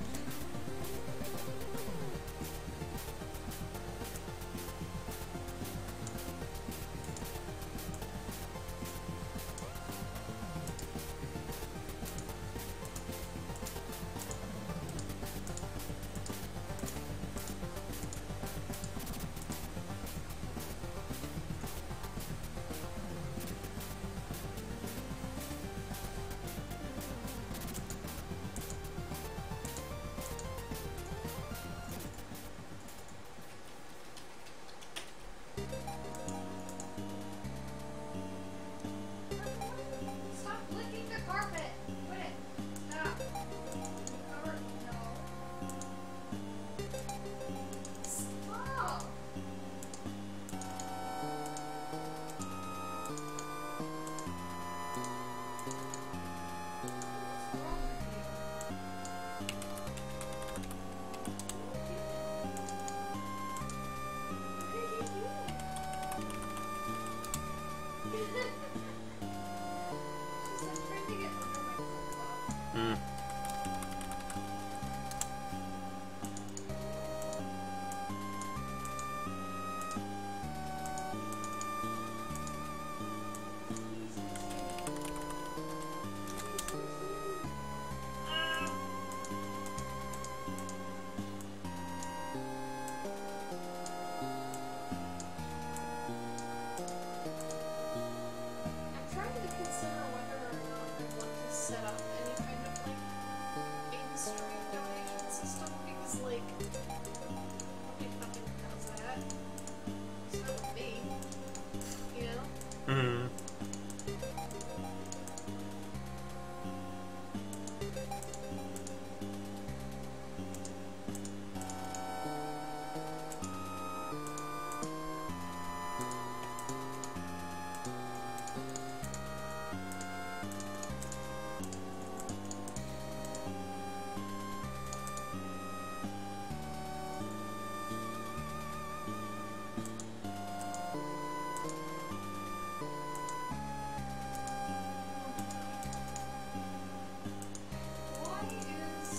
Hmm. I'm trying to consider whether or not I want to set up any kind of like in-stream donation system because like nobody fucking does that. It's not with me, you know? Hmm. Why is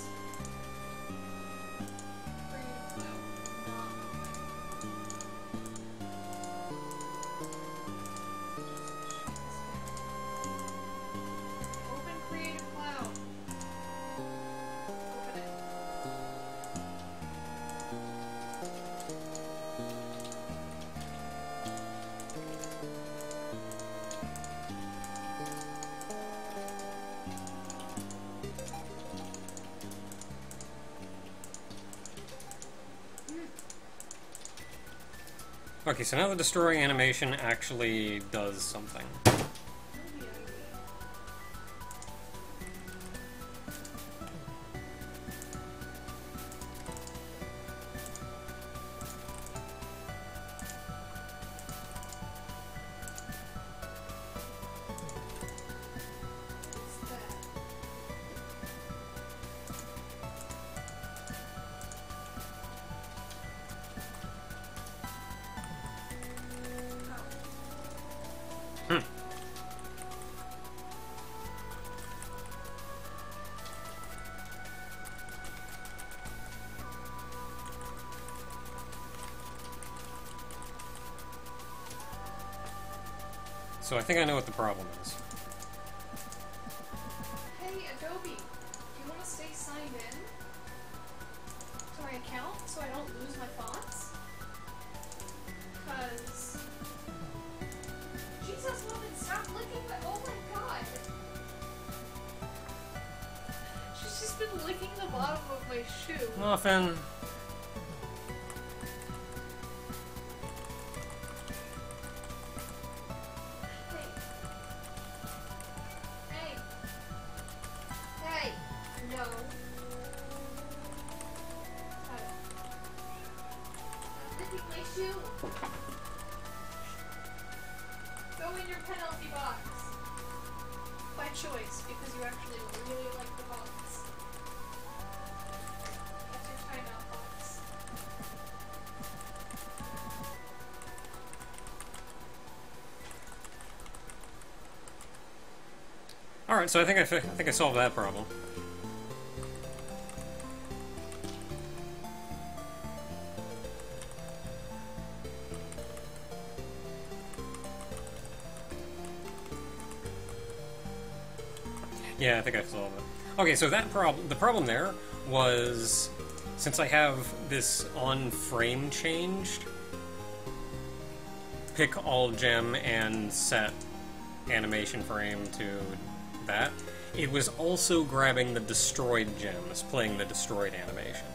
Creative Cloud not open Creative Cloud? Open it. Okay, so now the destroy animation actually does something. What's that? Hmm. So I think I know what the problem is. Hey, Adobe, do you want to stay signed in to my account so I don't lose my fonts? Because... Jesus, woman, stop licking my... Oh my god! She's just been licking the bottom of my shoe. Muffin. Hey. Hey. Hey. No. Cut it. Stop licking my shoe. Go in your penalty box. By choice, because you actually really like the box. That's your timeout box. All right, so I think I solved that problem. Yeah, I think I solved it. Okay, so that the problem there was, since I have this on frame changed, pick all gem and set animation frame to that, it was also grabbing the destroyed gems, playing the destroyed animation.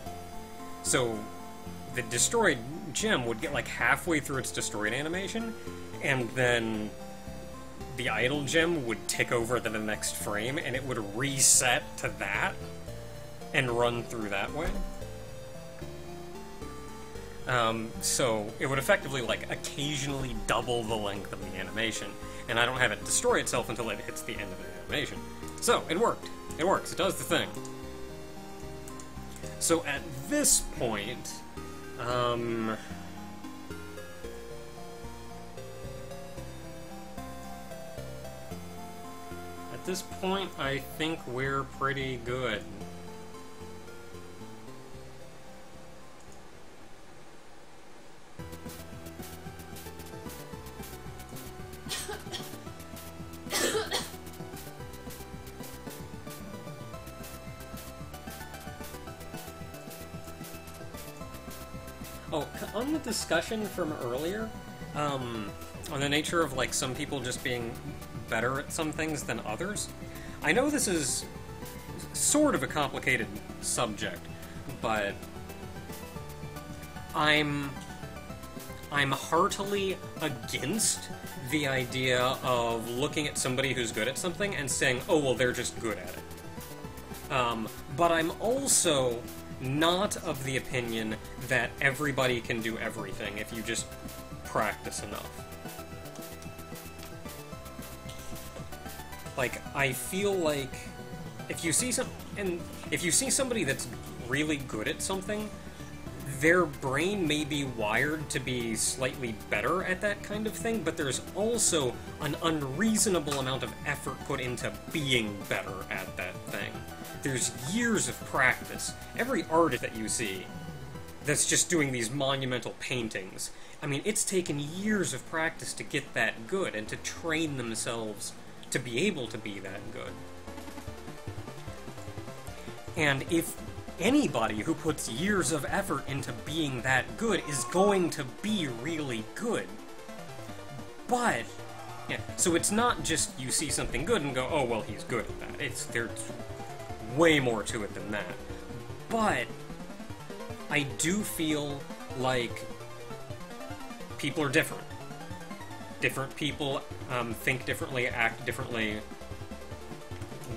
So the destroyed gem would get like halfway through its destroyed animation, and then the idle gem would tick over to the next frame, and it would reset to that and run through that way. So it would effectively, like, occasionally double the length of the animation, and I don't have it destroy itself until it hits the end of the animation. So, it worked. It works. It does the thing. So at this point, this point, I think we're pretty good. Oh, on the discussion from earlier, on the nature of, like, some people just being better at some things than others, I know this is sort of a complicated subject, but I'm heartily against the idea of looking at somebody who's good at something and saying, oh, well, they're just good at it. But I'm also not of the opinion that everybody can do everything if you just practice enough. Like, I feel like if you see somebody that's really good at something, their brain may be wired to be slightly better at that kind of thing, but there's also an unreasonable amount of effort put into being better at that thing. There's years of practice. Every artist that you see that's just doing these monumental paintings, I mean, it's taken years of practice to get that good and to train themselves to be able to be that good. And if anybody who puts years of effort into being that good is going to be really good. But, yeah, so it's not just you see something good and go, oh, well, he's good at that. There's way more to it than that. But I do feel like people are different. Different people think differently, act differently,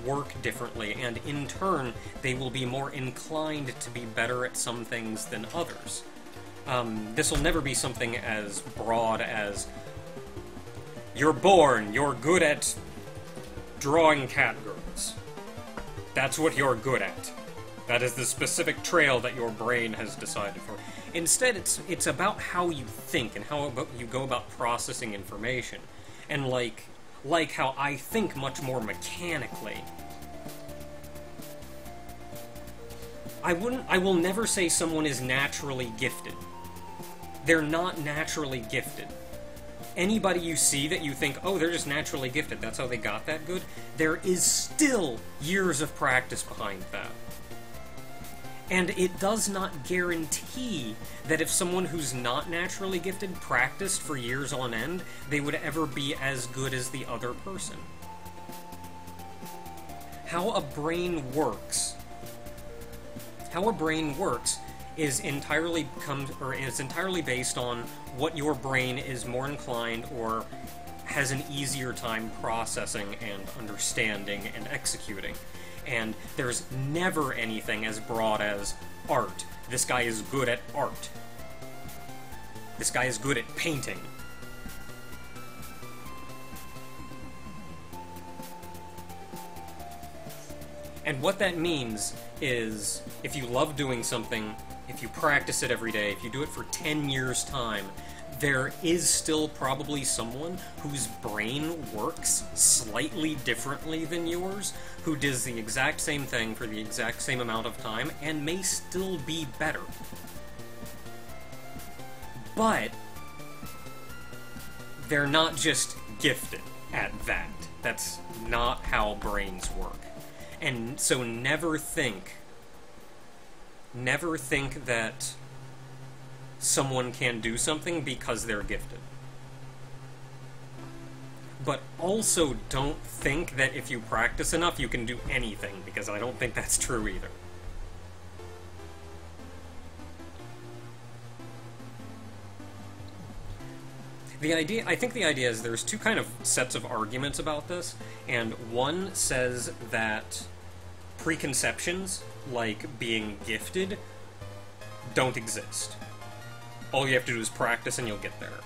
work differently, and in turn, they will be more inclined to be better at some things than others. This will never be something as broad as, you're born, you're good at drawing catgirls. That's what you're good at. That is the specific trail that your brain has decided for. Instead, it's about how you think and how you go about processing information. And like how I think much more mechanically. I will never say someone is naturally gifted. They're not naturally gifted. Anybody you see that you think, oh, they're just naturally gifted, that's how they got that good, there is still years of practice behind that. And it does not guarantee that if someone who's not naturally gifted practiced for years on end, they would ever be as good as the other person. How a brain works is entirely based on what your brain is more inclined or has an easier time processing and understanding and executing. And there's never anything as broad as art. This guy is good at art. This guy is good at painting. And what that means is, if you love doing something, if you practice it every day, if you do it for 10 years' time, there is still probably someone whose brain works slightly differently than yours, who does the exact same thing for the exact same amount of time, and may still be better. But they're not just gifted at that. That's not how brains work. And so never think that someone can do something because they're gifted. But also don't think that if you practice enough you can do anything, because I don't think that's true either. I think the idea is there's two kind of sets of arguments about this, and one says that preconceptions, like being gifted, don't exist. All you have to do is practice and you'll get there.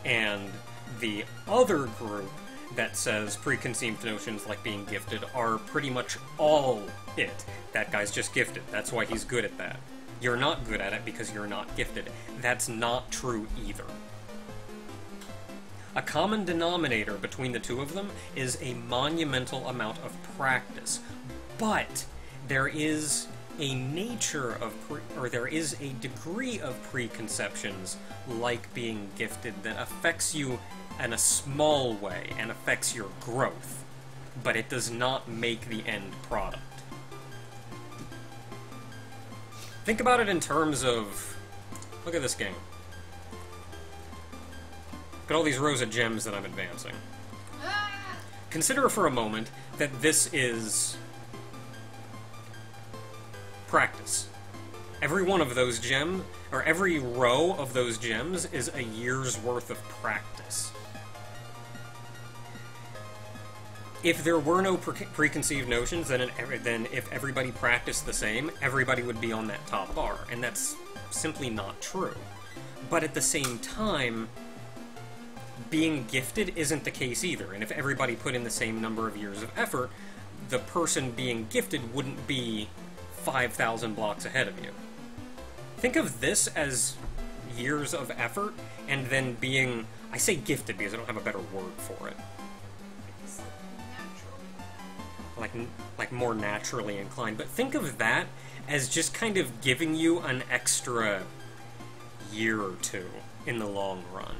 And the other group that says preconceived notions like being gifted are pretty much all it. That guy's just gifted. That's why he's good at that. You're not good at it because you're not gifted. That's not true either. A common denominator between the two of them is a monumental amount of practice. But there is a nature of, there is a degree of preconceptions, like being gifted, that affects you in a small way and affects your growth. But it does not make the end product. Think about it in terms of... Look at this game. Look at all these rows of gems that I'm advancing. Consider for a moment that this is practice. Every one of those gems, or every row of those gems, is a year's worth of practice. If there were no preconceived notions, then if everybody practiced the same, everybody would be on that top bar, and that's simply not true. But at the same time, being gifted isn't the case either, and if everybody put in the same number of years of effort, the person being gifted wouldn't be 5,000 blocks ahead of you. Think of this as years of effort, and then being... I say gifted because I don't have a better word for it. Like more naturally inclined, but think of that as just kind of giving you an extra year or two in the long run.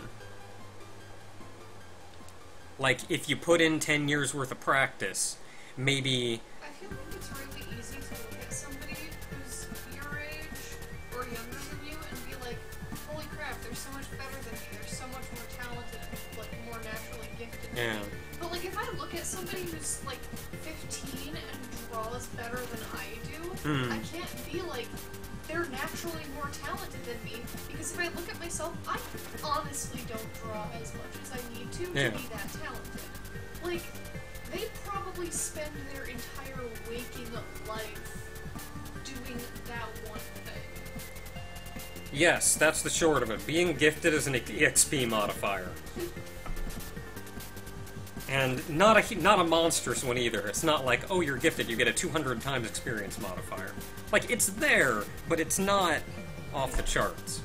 Like, if you put in 10 years worth of practice, maybe... I feel like it's really easy to look at somebody who's your age or younger than you and be like, holy crap, they're so much better than me, they're so much more talented and, like, more naturally gifted than me. But, like, if I look at somebody who's, like, 15 and draws better than I do, I can't be like, they're naturally more talented than me, because if I look at myself, I honestly don't draw as much as I need to be that talented. Like, they probably spend their entire waking life doing that one thing. Yes, that's the short of it. Being gifted is an EXP modifier. And not a monstrous one either. It's not like, oh, you're gifted, you get a 200 times experience modifier. Like, it's there, but it's not off the charts.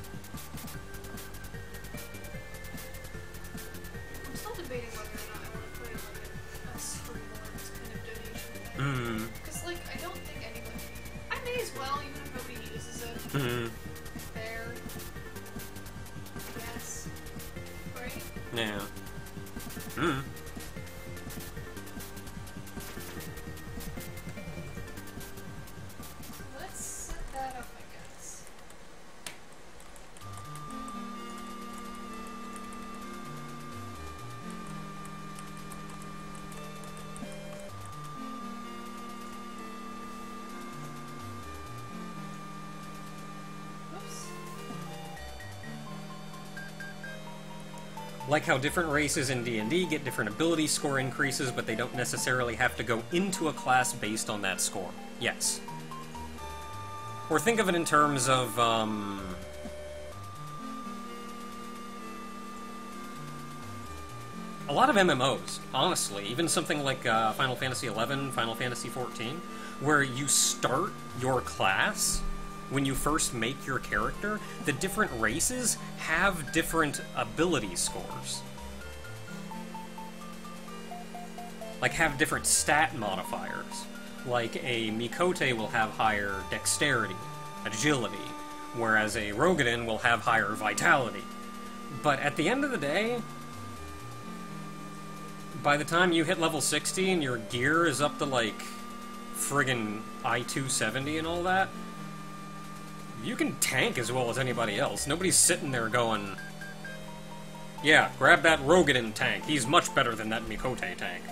I'm still debating whether or not I want to put in, like, a stream alerts kind of donation. Because, like, I don't think anyone... I may as well, even if nobody uses it. Fair. Yes. Right? Yeah. Let's set that up, I guess. Whoops. Like how different races in D&D get different ability score increases, but they don't necessarily have to go into a class based on that score. Yes. Or think of it in terms of, a lot of MMOs, honestly. Even something like Final Fantasy XI, Final Fantasy XIV, where you start your class, when you first make your character, the different races have different ability scores. Like, have different stat modifiers. Like, a Mikote will have higher dexterity, agility, whereas a Rogadin will have higher vitality. But at the end of the day, by the time you hit level 60 and your gear is up to, like, friggin' I-270 and all that, you can tank as well as anybody else. Nobody's sitting there going, yeah, grab that Rogadin tank. He's much better than that Mikote tank.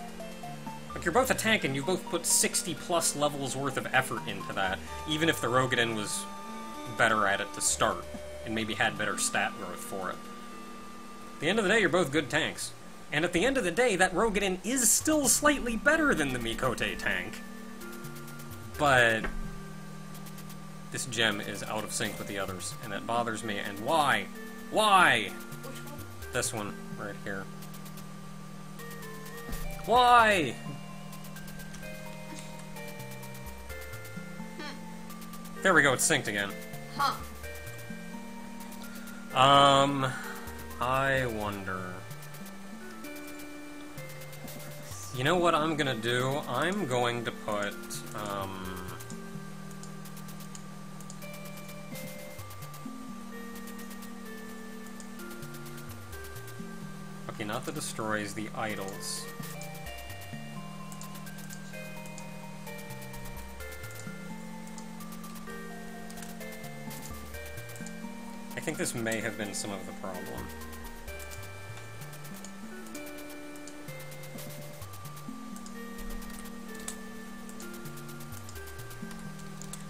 Like, you're both a tank and you both put 60+ levels worth of effort into that, even if the Rogadin was better at it to start, and maybe had better stat growth for it. At the end of the day, you're both good tanks. And at the end of the day, that Rogadin is still slightly better than the Mikote tank. But this gem is out of sync with the others, and that bothers me. And why? Why? Which one? This one, right here. Why? There we go, it's synced again. Huh. I wonder... You know what I'm gonna do? I'm going to put, okay, not the destroys, the idols. I think this may have been some of the problem.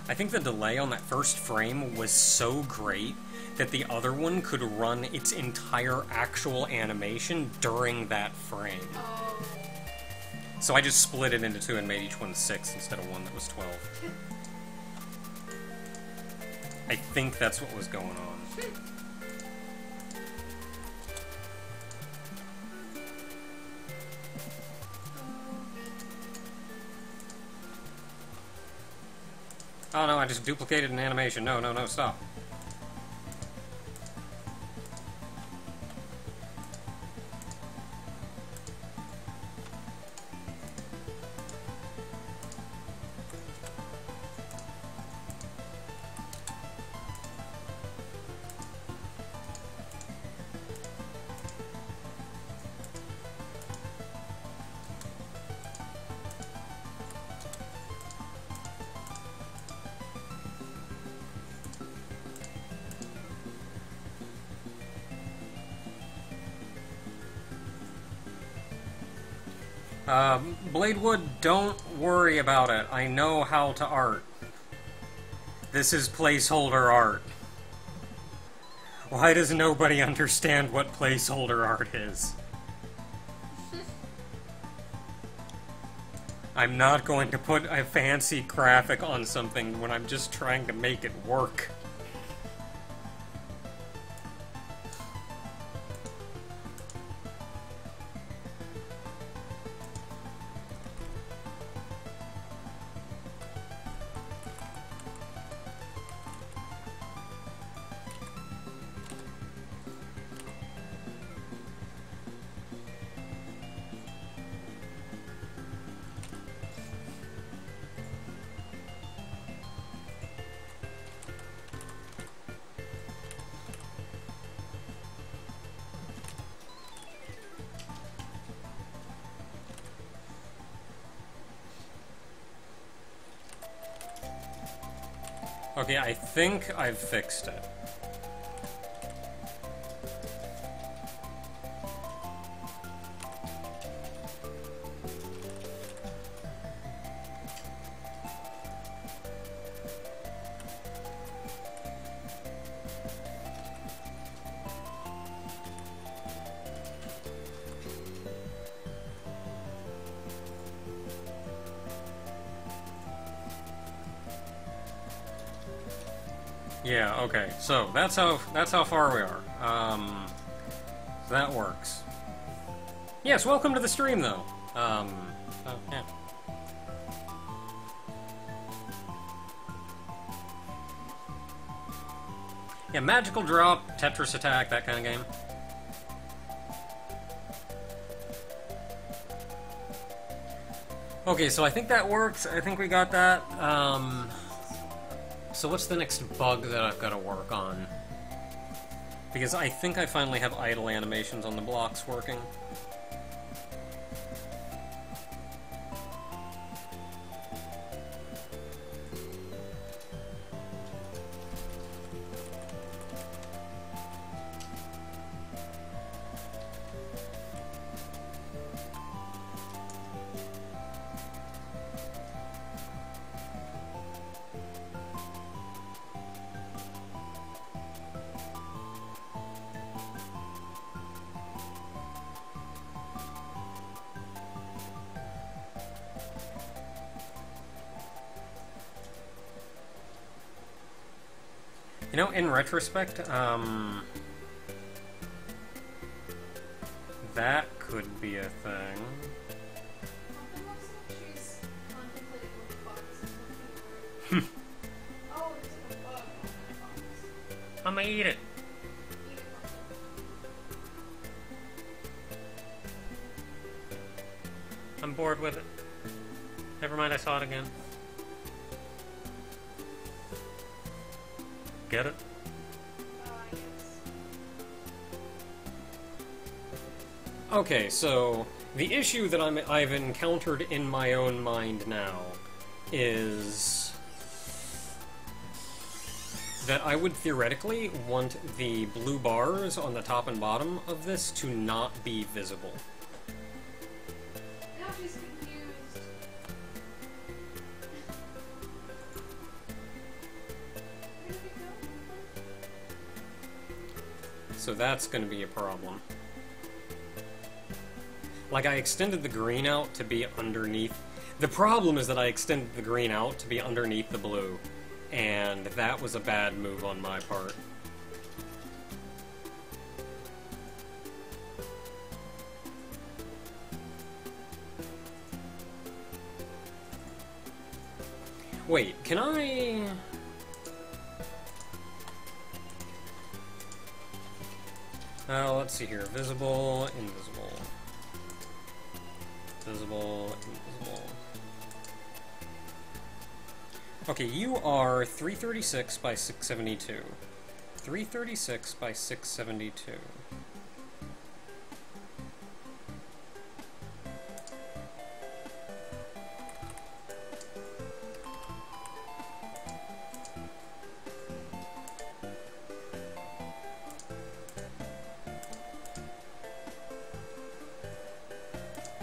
I think the delay on that first frame was so great that the other one could run its entire actual animation during that frame. Oh. So I just split it into two and made each one 6 instead of one that was 12. I think that's what was going on. Oh no, I just duplicated an animation. No, no, no, stop. Bladewood, don't worry about it. I know how to art. This is placeholder art. Why does nobody understand what placeholder art is? I'm not going to put a fancy graphic on something when I'm just trying to make it work. Okay, I think I've fixed it. Yeah, okay, so that's how far we are. That works. Yes, welcome to the stream, though. Oh, yeah. Yeah, magical drop, Tetris attack, that kind of game. Okay, so I think that works. I think we got that. So what's the next bug that I've got to work on? Because I think I finally have idle animations on the blocks working. You know, in retrospect, that could be a thing. She's contemplating what the box is looking for. Oh, there's like a bug on that box. I'm gonna eat it. Eat it, Martha. I'm I'm bored with it. Never mind, I saw it again. Get it? Yes. Okay, so the issue that I've encountered in my own mind now is that I would theoretically want the blue bars on the top and bottom of this to not be visible. Now she's confused. Where did it go? So that's going to be a problem. Like, I extended the green out to be underneath. The problem is that I extended the green out to be underneath the blue, and that was a bad move on my part. Wait, can I... let's see here. Visible, invisible. Visible, invisible. Okay, you are 336 by 672. 336 by 672.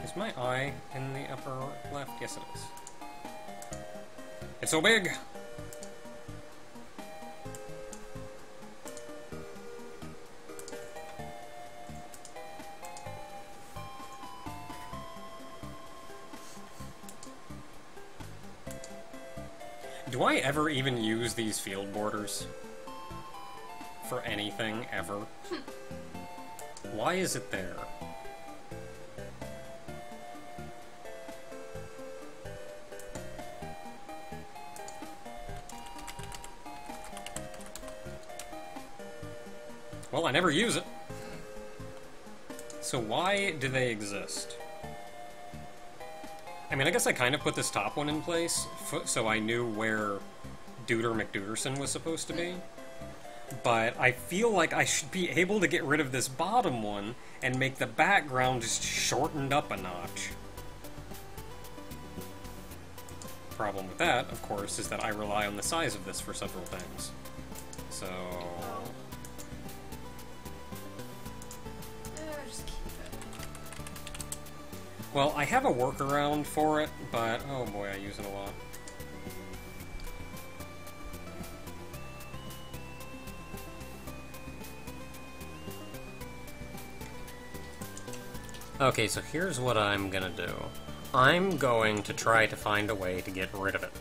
Is my eye in the upper left? Yes, it is. It's so big! Do I ever even use these field borders? For anything, ever? Why is it there? Well, I never use it. So why do they exist? I mean, I guess I kind of put this top one in place so I knew where Duder McDuderson was supposed to be. But I feel like I should be able to get rid of this bottom one and make the background just shortened up a notch. Problem with that, of course, is that I rely on the size of this for several things. So... Just keep it. Well, I have a workaround for it, but oh boy, I use it a lot. Okay, so here's what I'm gonna do. I'm going to try to find a way to get rid of it.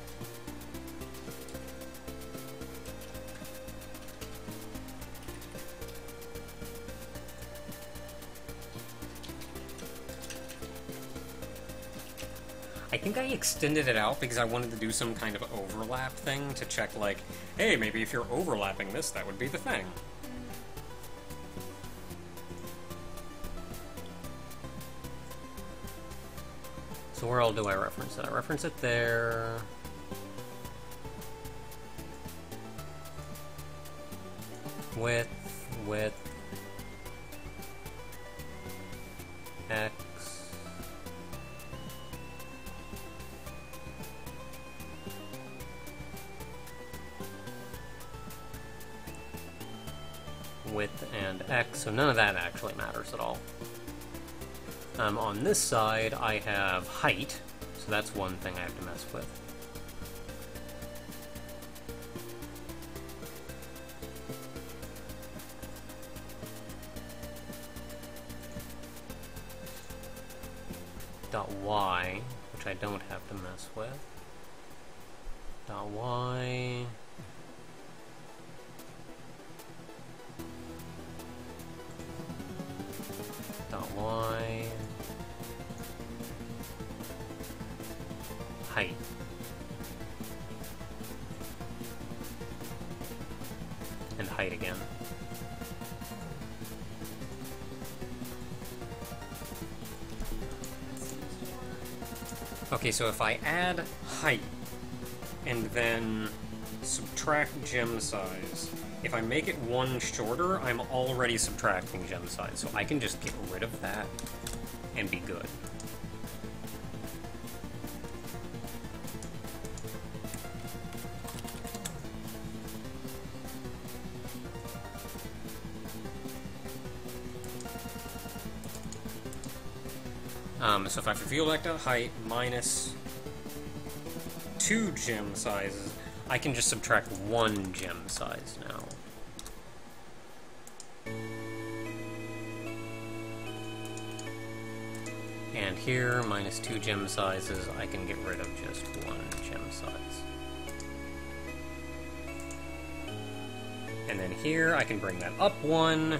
I think I extended it out because I wanted to do some kind of overlap thing to check, like, hey, maybe if you're overlapping this, that would be the thing. So where all do I reference it? I reference it there. Width, X. Width and X, so none of that actually matters at all. On this side, I have height, so that's one thing I have to mess with. Dot Y, which I don't have to mess with. Dot Y. Dot Y. Height. And height again. That seems to work. Okay, so if I add height, and then subtract gem size, if I make it one shorter, I'm already subtracting gem size, so I can just get rid of that and be good. So if I fulfill back to height minus 2 gem sizes, I can just subtract 1 gem size now. And here, minus 2 gem sizes, I can get rid of just 1 gem size. And then here, I can bring that up 1.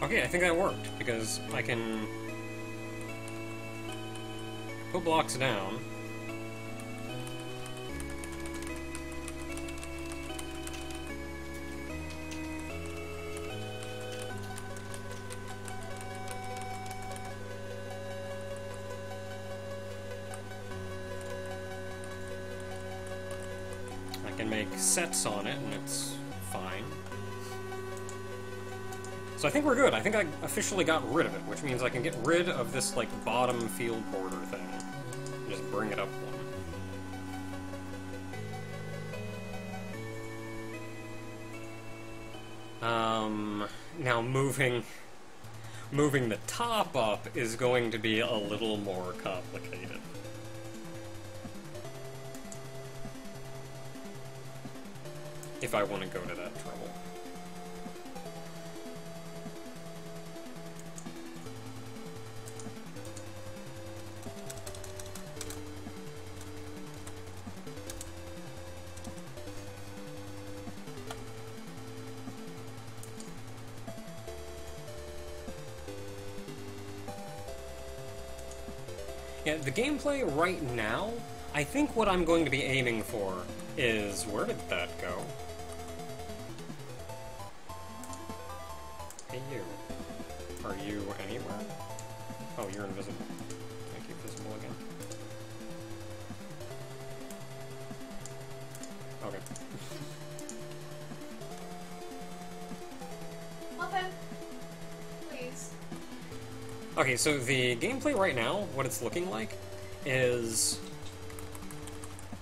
Okay, I think that worked, because I can put blocks down. I can make sets on it, and it's fine. So I think we're good. I think I officially got rid of it, which means I can get rid of this, like, bottom field border thing. And just bring it up one. Now moving the top up is going to be a little more complicated. If I want to go to that trouble. Yeah, the gameplay right now, I think what I'm going to be aiming for is... Where did that go? Hey, you. Are you anywhere? Oh, you're invisible. Make you visible again. Okay. Muffin! Please. Okay, so the gameplay right now, what it's looking like, is...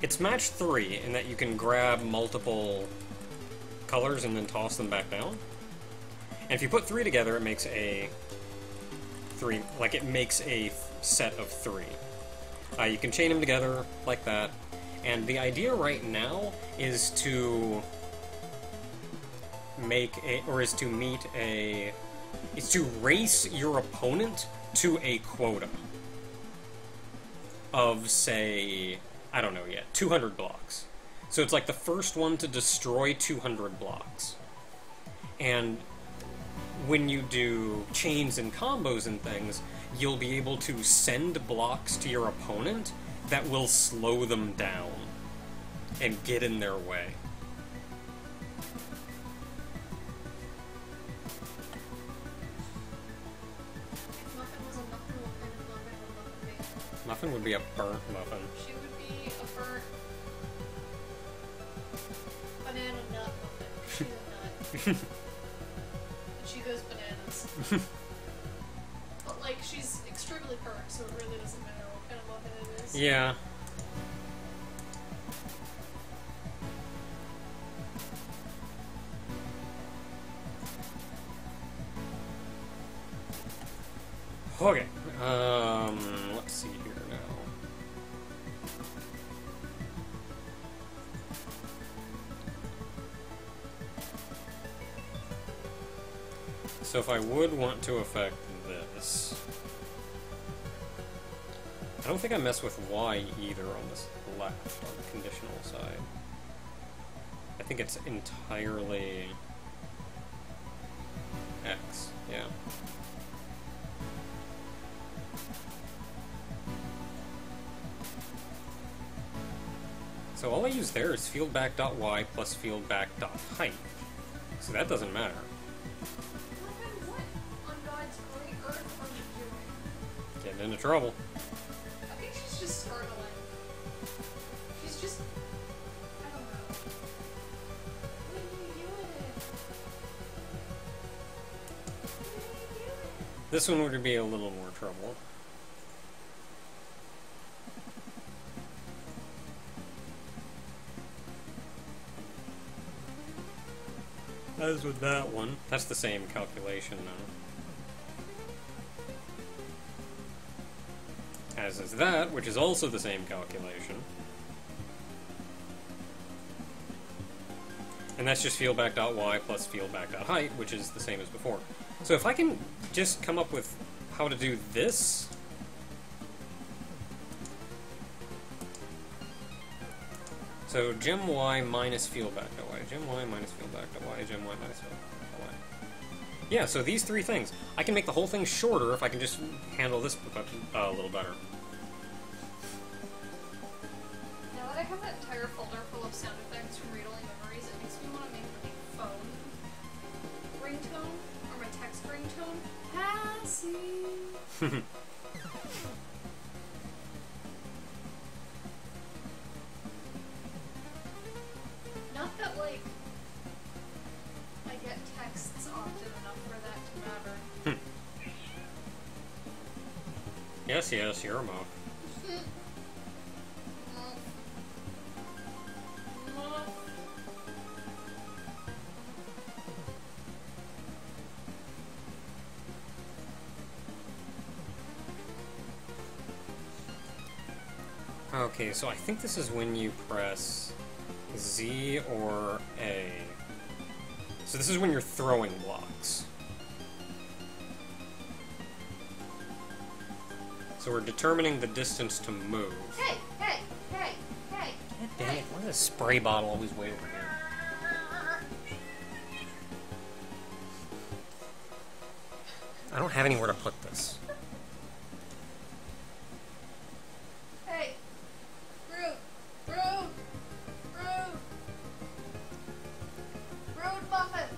It's match 3, in that you can grab multiple colors and then toss them back down. And if you put 3 together, it makes a... it makes a set of 3. You can chain them together like that, and the idea right now is to make a... is to race your opponent to a quota of, say, I don't know yet, 200 blocks. So it's like the first one to destroy 200 blocks. And when you do chains and combos and things, you'll be able to send blocks to your opponent that will slow them down and get in their way. Muffin would be a burnt muffin. She would be a burnt banana nut muffin. She's a nut. She goes bananas. But, like, she's extremely burnt, so it really doesn't matter what kind of muffin it is. Yeah. Okay. Let's see So if I would want to affect this... I don't think I mess with Y either on this left, on the conditional side. I think it's entirely X, yeah. So all I use there is fieldback.y plus fieldback.height. So that doesn't matter. What on God's great earth are you doing? Getting into trouble. I think she's just startling. She's just... I don't know. What are you doing? What are you doing? This one would be a little more trouble. As with that one. That's the same calculation now. As is that, which is also the same calculation. And that's just fieldback.y plus fieldback.height, which is the same as before. So if I can just come up with how to do this... So gem y minus fieldback.y, gem y minus fieldback.y, gem y minus fieldback.y. Yeah, so these three things. I can make the whole thing shorter if I can just handle this a little better. Now that I have that entire folder full of sound effects from read-only memories, it makes me want to make my phone ringtone, or my text ringtone, Cassie. Not that, like, I get texts often enough for that to matter. Yes, yes, you're a mo. Okay, so I think this is when you press Z or A. So this is when you're throwing blocks. So we're determining the distance to move. Hey, hey, hey, hey! God dang it, why does a spray bottle always way over here? I don't have anywhere to put this. Hey! Rude! Rude! Rude! Rude muffin!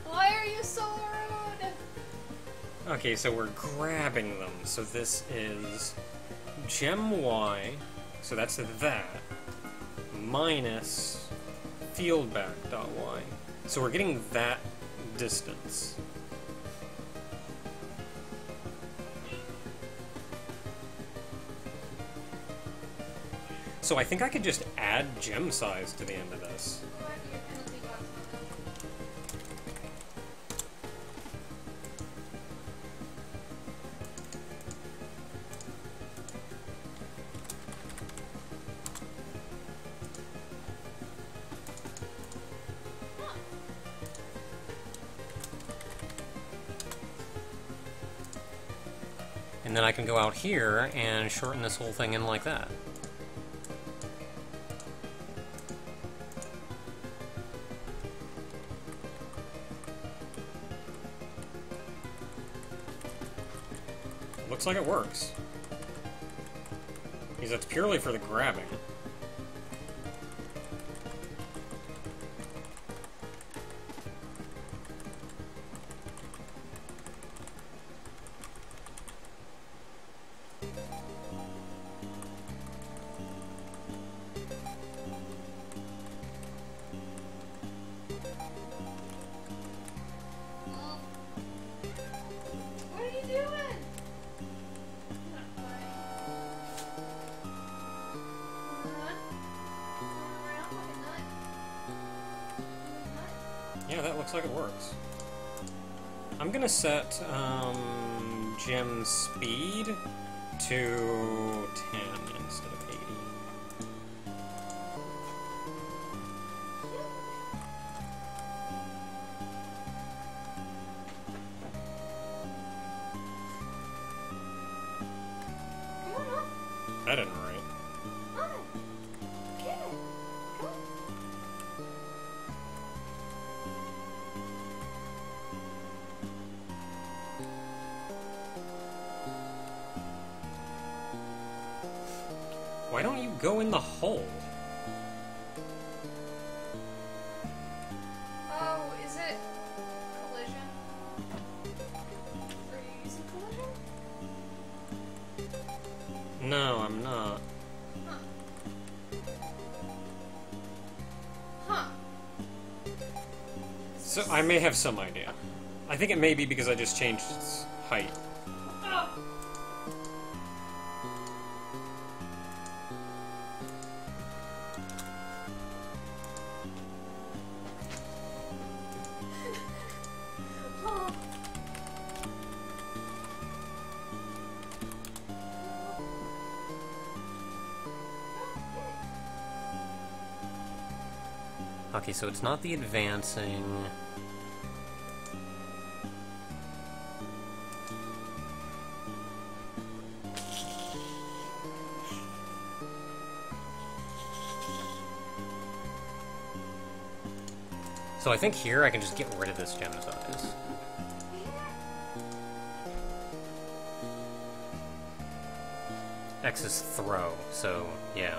Why are you so rude? Okay, so we're grabbing them. So this is gem y, so that's that, minus fieldback.y. So we're getting that distance. So I think I could just add gem size to the end of this. And then I can go out here and shorten this whole thing in like that. Looks like it works. Because that's purely for the grabbing. What are you doing? Yeah, that looks like it works. I'm gonna set gem speed to 10 instead of 80. That isn't right. Hi. Get it. Come. Why don't you go in the hole? Oh, is it collision? Are you using collision? No, I'm not. Huh. Huh. So I may have some idea. I think it may be because I just changed its height. Oh. Oh. Okay, so it's not the advancing. So I think here I can just get rid of this gem size. X is throw, so yeah.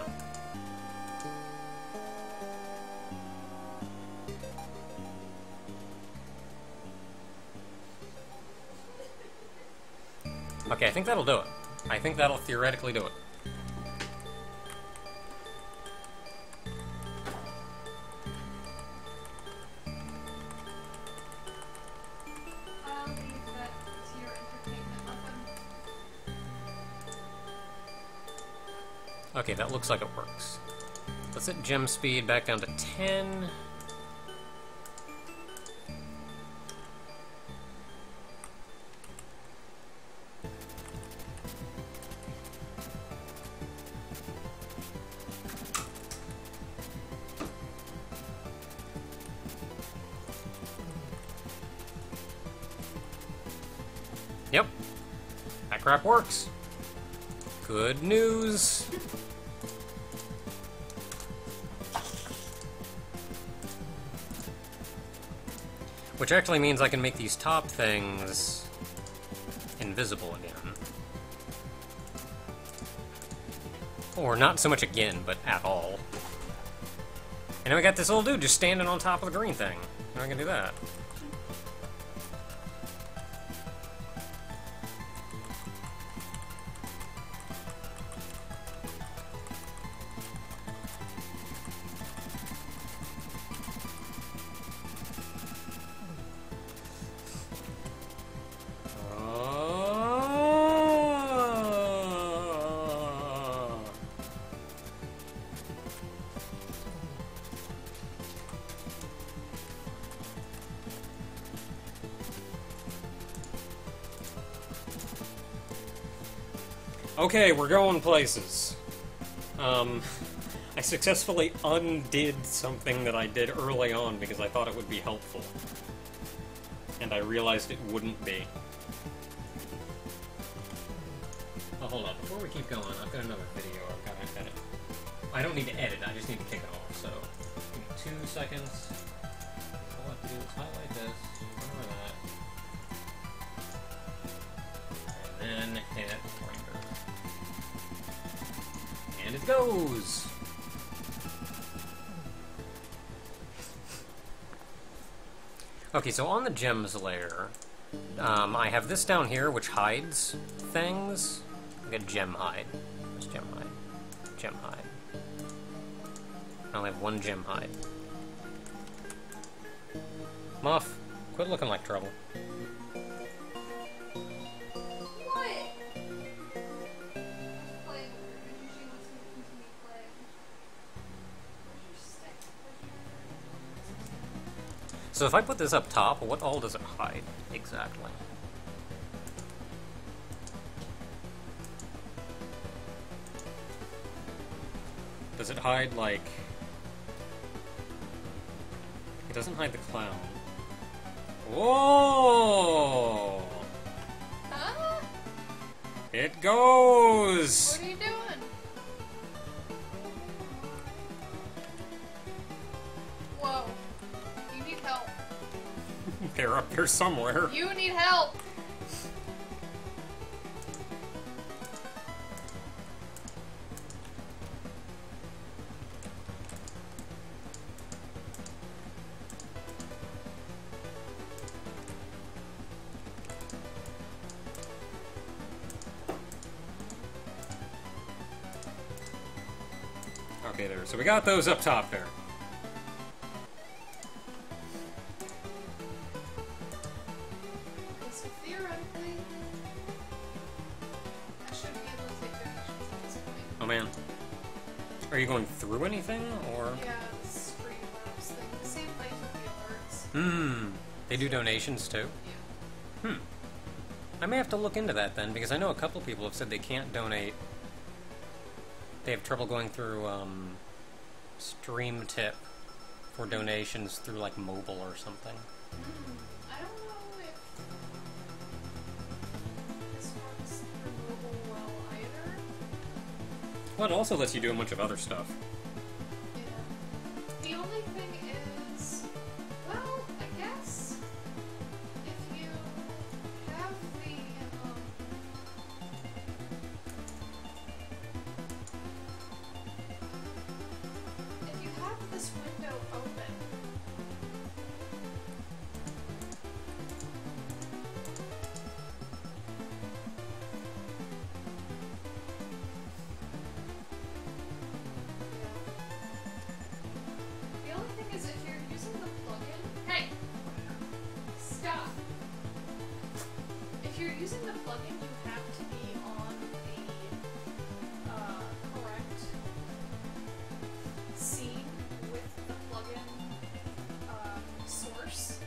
Okay, I think that'll do it. I think that'll theoretically do it. I'll leave that to your entertainment, Muffin. Okay, that looks like it works. Let's set gem speed back down to 10. Yep. That crap works. Good news. Which actually means I can make these top things invisible again. Or not so much again, but at all. And then we got this little dude just standing on top of the green thing. How am I gonna do that? Okay, we're going places. I successfully undid something that I did early on because I thought it would be helpful. And I realized it wouldn't be. Oh, hold on. Before we keep going, I've got another video I've got to edit. I don't need to edit, I just need to kick it off, so... Give me 2 seconds. All I have to do is highlight this, remember that. And then hit render. And it goes! Okay, so on the gems layer, I have this down here which hides things. I get gem hide. Where's gem hide? Gem hide. I only have 1 gem hide. Muff, quit looking like trouble. What? Playing with her because she wants to continue playing. Where's your stick? So if I put this up top, what all does it hide exactly? Does it hide, like... It doesn't hide the clown. Whoa! Huh? It goes! What are you doing? They're up there somewhere. You need help! Okay, there. So we got those up top there. So theoretically, I should be able to take donations at this point. Oh man. Are you going through anything, or? Yeah, the Streamlabs thing. The same place with the alerts. They do donations too? Yeah. I may have to look into that then, because I know a couple people have said they can't donate. They have trouble going through, Stream Tip for donations through, like, mobile or something. I don't know if this works through mobile well either. Well, it also lets you do a bunch of other stuff. Yeah. The only thing is, well, I guess if you have the, if you have this window open, the only thing is if you're using the plugin, hey, stop. If you're using the plugin, you have to be on the correct scene with the plugin source.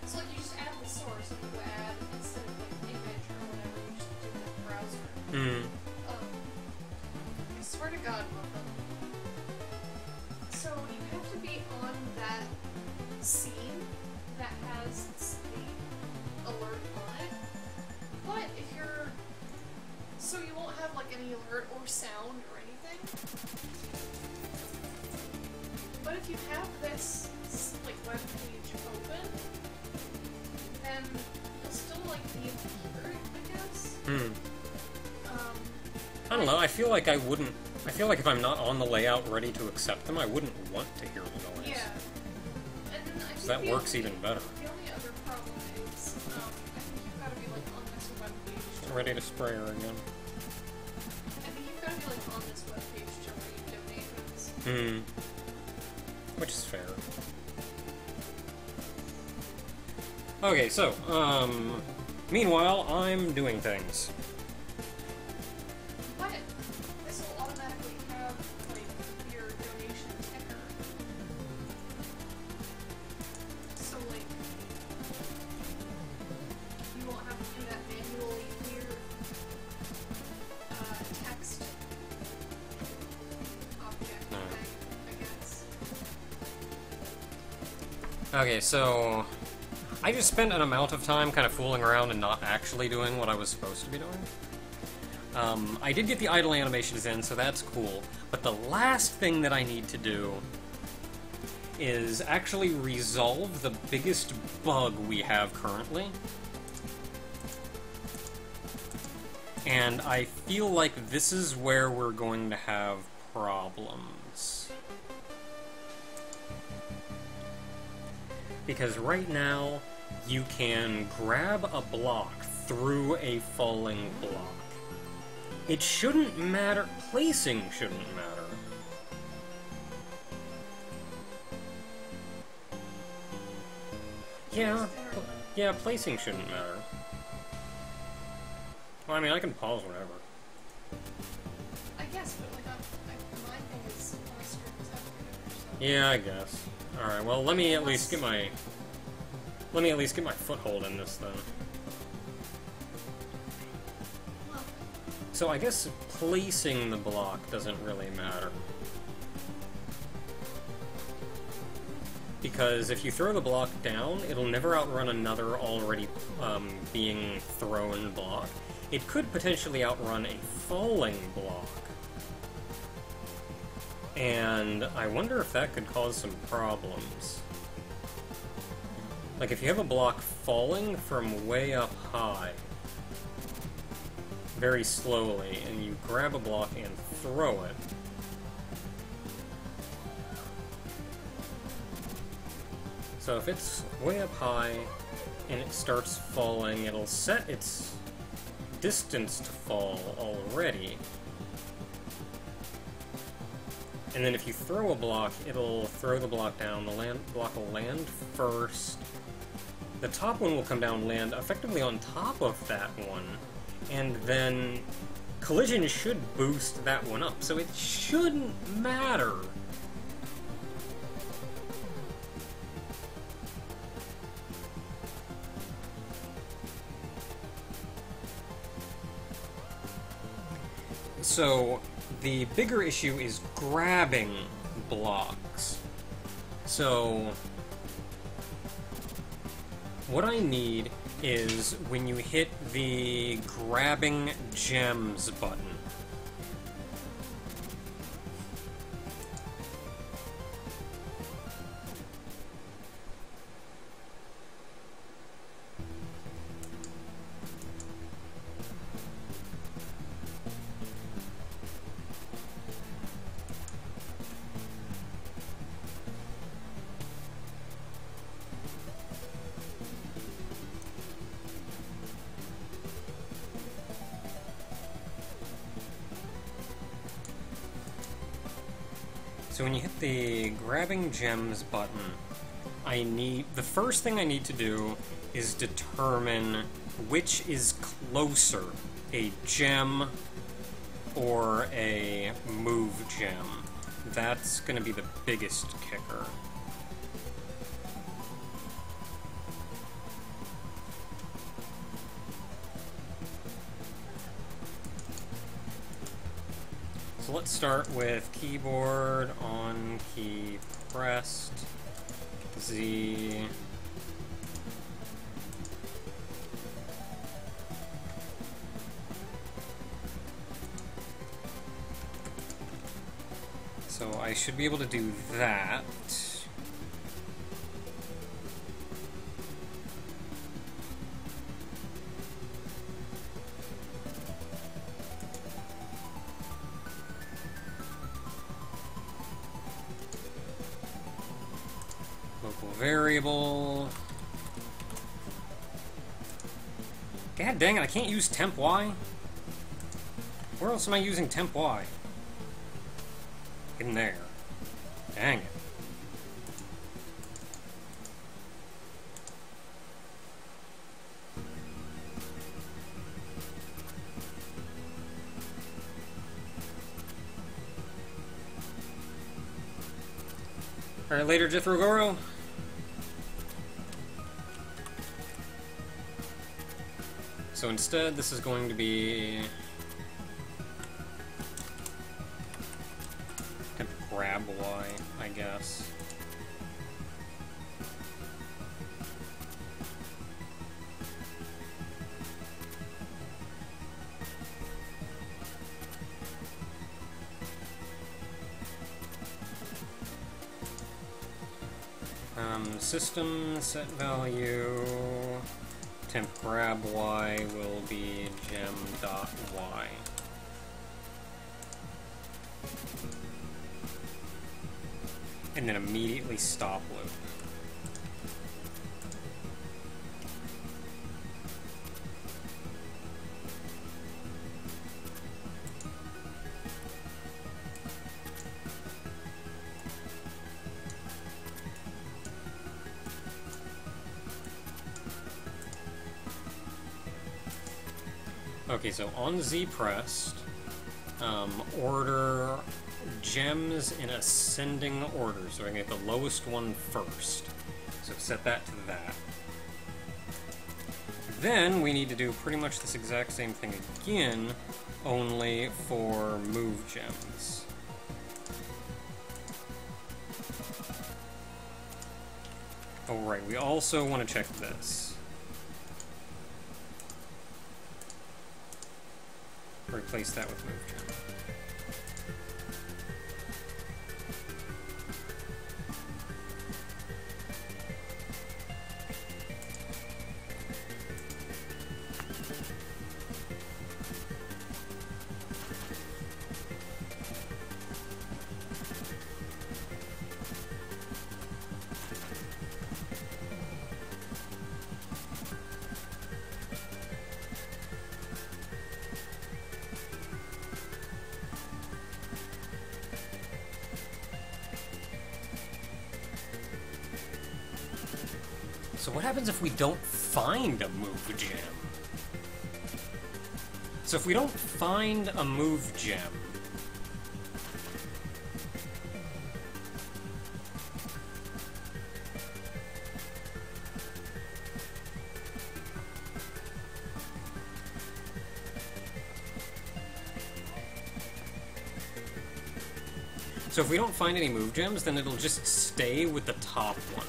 So like you just add the source and you add instead of like image or whatever, you just do it in the browser. I swear to God, one of them. So you have to be on that scene that has the alert on it. But if you're... So you won't have like any alert or sound or anything. But if you have this like web page open, then you'll still like be able to hear it, I guess. I don't know, I feel like I wouldn't... I feel like if I'm not on the layout ready to accept them, I wouldn't want to hear the noise. Yeah. And I think So that works even better. The only other problem is, I think you've got to be like on this web page. Ready to spray her again. I think you've got to be like on this web page to read donations. Which is fair. Okay, so, meanwhile, I'm doing things. But this will automatically have like your donation ticker. So like you won't have to do that manually weird text object thing, I guess. Okay, so I just spent an amount of time kind of fooling around and not actually doing what I was supposed to be doing. I did get the idle animations in, so that's cool. But the last thing that I need to do is actually resolve the biggest bug we have currently. And I feel like this is where we're going to have problems. Because right now, you can grab a block through a falling block. It shouldn't matter. Placing shouldn't matter. Yeah, placing shouldn't matter. Well, I mean, I can pause whenever. I guess, but like my thing is on a strict separator, so. Yeah, I guess. Alright, well, let me at least get my... Let me at least get my foothold in this, then. So I guess placing the block doesn't really matter. Because if you throw the block down, it'll never outrun another already being thrown block. It could potentially outrun a falling block. And I wonder if that could cause some problems. Like, if you have a block falling from way up high, very slowly, and you grab a block and throw it, so if it's way up high and it starts falling, it'll set its distance to fall already. And then if you throw a block, it'll throw the block down. The block will land first. The top one will come down, land effectively on top of that one, and then collision should boost that one up, so it shouldn't matter. So, the bigger issue is grabbing blocks. So, what I need is when you hit the grabbing gems button. So when you hit the grabbing gems button, the first thing I need to do is determine which is closer, a gem or a move gem. That's going to be the biggest kicker. So let's start with keyboard, on key pressed, Z. So I should be able to do that. Local variable. God dang it, I can't use temp Y. Where else am I using temp Y? In there. Dang it. Alright, later, Jithro Goro. So instead, this is going to be temp grab Y, I guess. System set value temp grab Y will be gem.y. And then immediately stop loop. Okay, so on Z pressed, order gems in ascending order, so I can get the lowest one first. So set that to that. Then we need to do pretty much this exact same thing again, only for move gems. Oh right, we also want to check this. Replace that with move gem. So what happens if we don't find a move gem? So if we don't find a move gem... So if we don't find any move gems, then it'll just stay with the top one.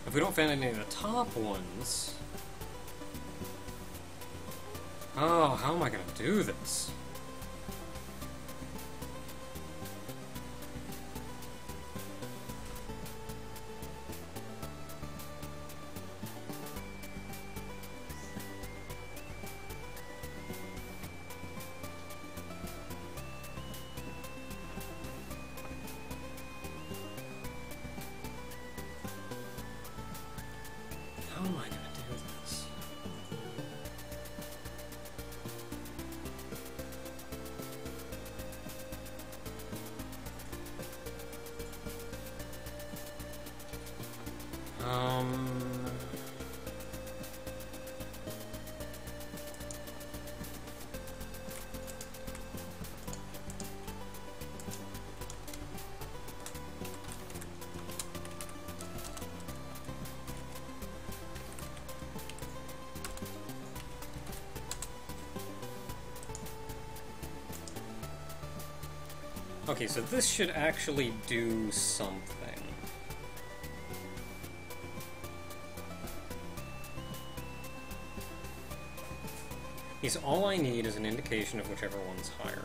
If we don't find any of the top ones... Oh, how am I gonna do this? How am I gonna do this? Okay, so this should actually do something. Because all I need is an indication of whichever one's higher.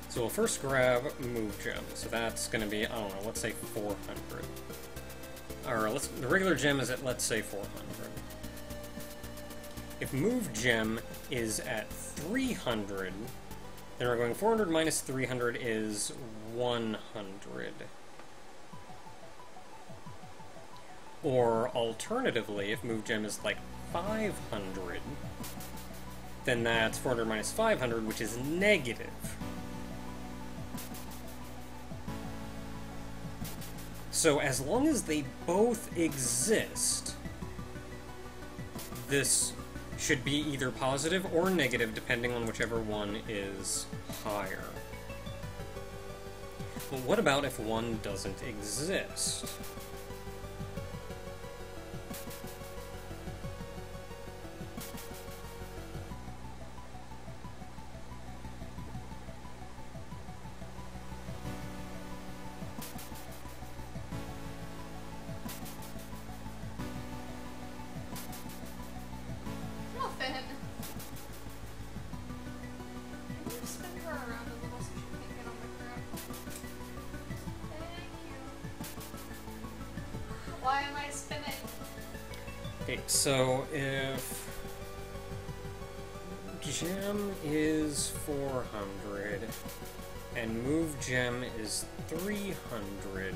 So we'll first grab move gem. So that's going to be, I don't know, let's say 400. Or the regular gem is at, let's say, 400. If move gem is at 300, then we're going 400 minus 300 is 100. Or alternatively, if move gem is like 500, then that's 400 minus 500, which is negative. So as long as they both exist, this should be either positive or negative, depending on whichever one is higher. But what about if one doesn't exist? Nothing. Can you spin her around a little so she can't get on my crap? Thank you. Why am I spinning? Okay, so if gem is 400 and move gem is 300,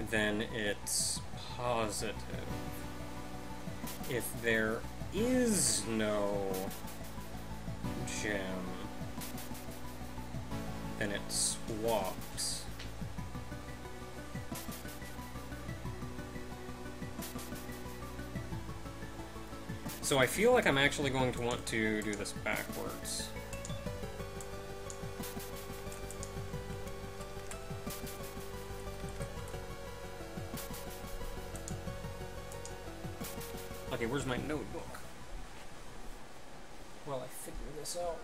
then it's positive. If there is no gem, then it swaps. So I feel like I'm actually going to want to do this backwards. Okay, where's my notebook? While I figure this out.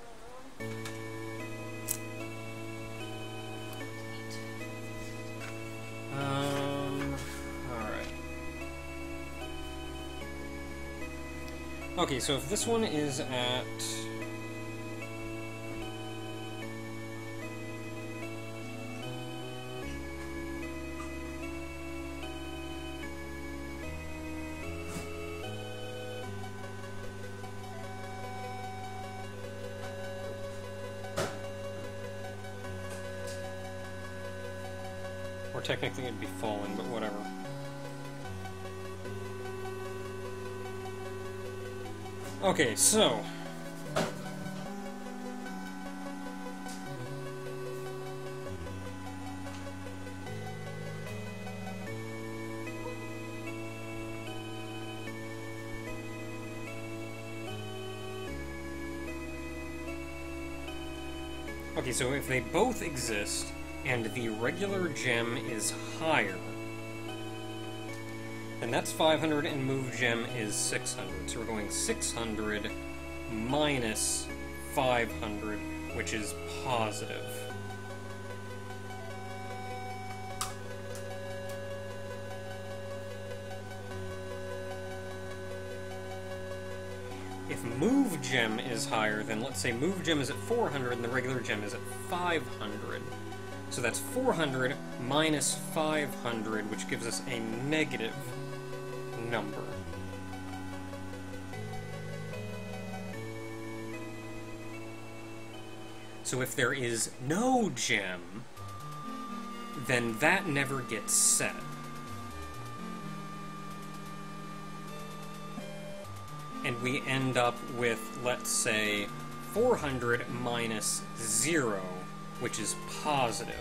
Alright. Okay, so if this one is at... Or technically it'd be falling, but whatever. Okay, so... Okay, so if they both exist, and the regular gem is higher, then that's 500 and move gem is 600. So we're going 600 minus 500, which is positive. If move gem is higher, then let's say move gem is at 400 and the regular gem is at 500. So that's 400 minus 500, which gives us a negative number. So if there is no gem, then that never gets set. And we end up with, let's say, 400 minus 0, which is positive.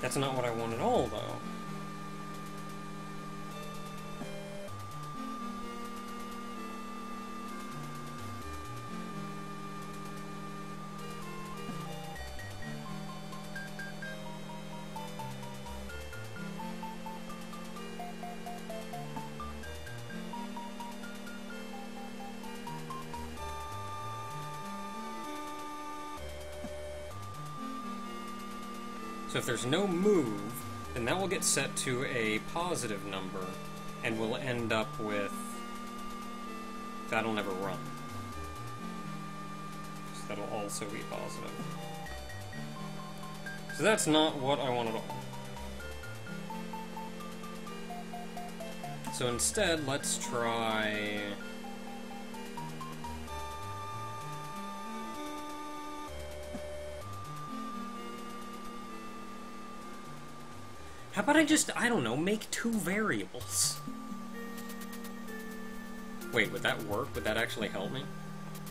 That's not what I want at all, though. So if there's no move, then that will get set to a positive number, and we'll end up with... that'll never run. So that'll also be positive. So that's not what I want at all. So instead, let's try... How about I just, I don't know, make two variables? Wait, would that work? Would that actually help me?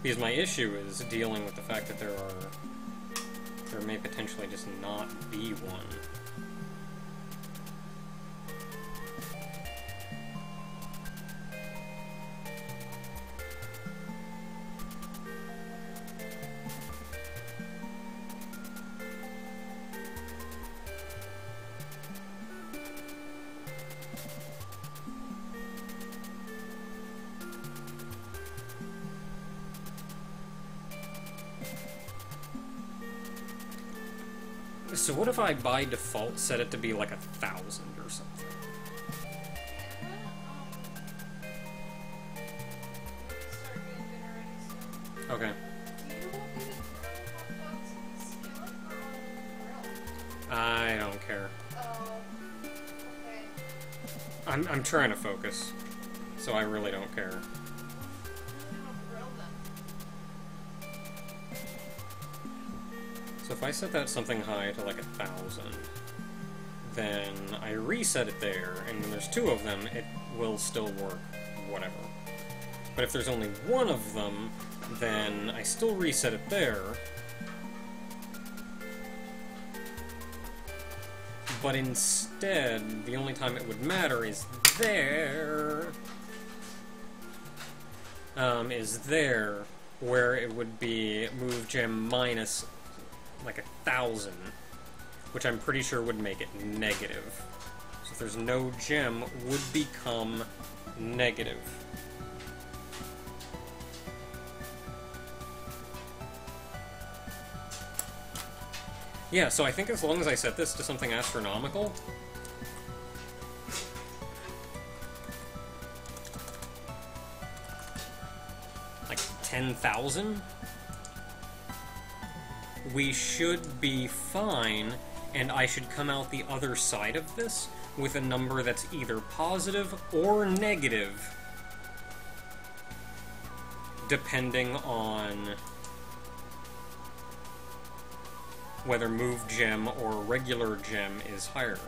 Because my issue is dealing with the fact that there may potentially just not be one. So what if I, by default, set it to be like 1,000 or something? Okay. I don't care. I'm trying to focus, so I really don't care. So if I set that something high to like 1,000, then I reset it there, and when there's two of them, it will still work, whatever. But if there's only one of them, then I still reset it there, but instead, the only time it would matter is there, where it would be move gem minus like 1,000, which I'm pretty sure would make it negative. So if there's no gem, would become negative. Yeah, so I think as long as I set this to something astronomical, like 10,000, we should be fine, and I should come out the other side of this with a number that's either positive or negative, depending on whether move gem or regular gem is higher.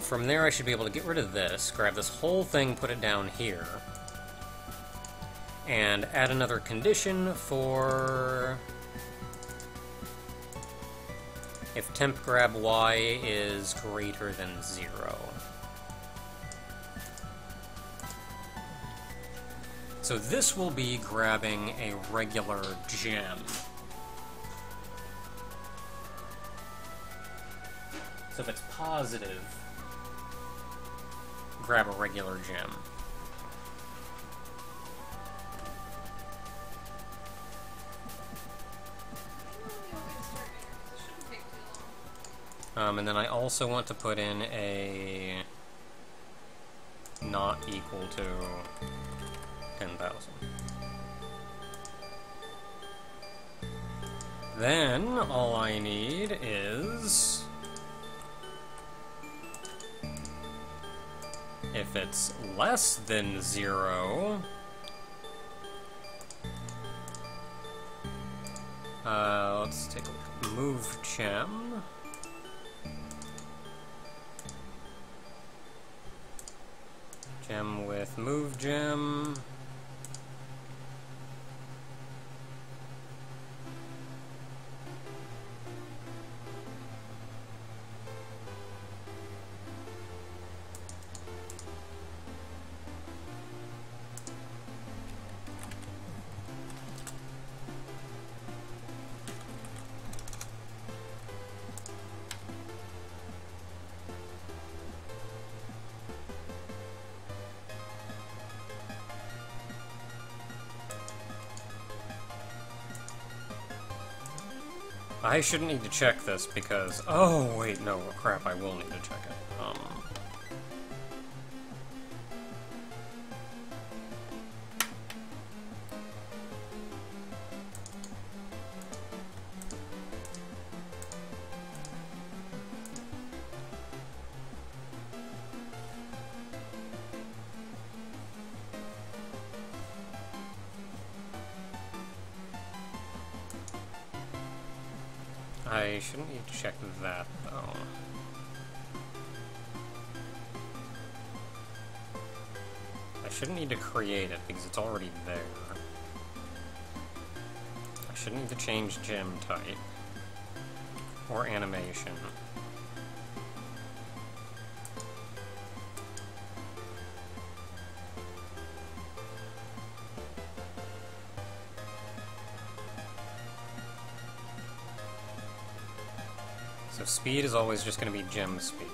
From there I should be able to get rid of this, grab this whole thing, put it down here, and add another condition for if temp grab y is greater than 0. So this will be grabbing a regular gem. So if it's positive, grab a regular gem. And then I also want to put in a not equal to 10,000. Then all I need is, if it's less than 0, let's take a look. Move gem. Gem with move gem. I shouldn't need to check this because... Oh, wait, no, crap, I will need to check it. I shouldn't need to check that, though. I shouldn't need to create it, because it's already there. I shouldn't need to change gem type. Or animation. So speed is always just going to be gem speed.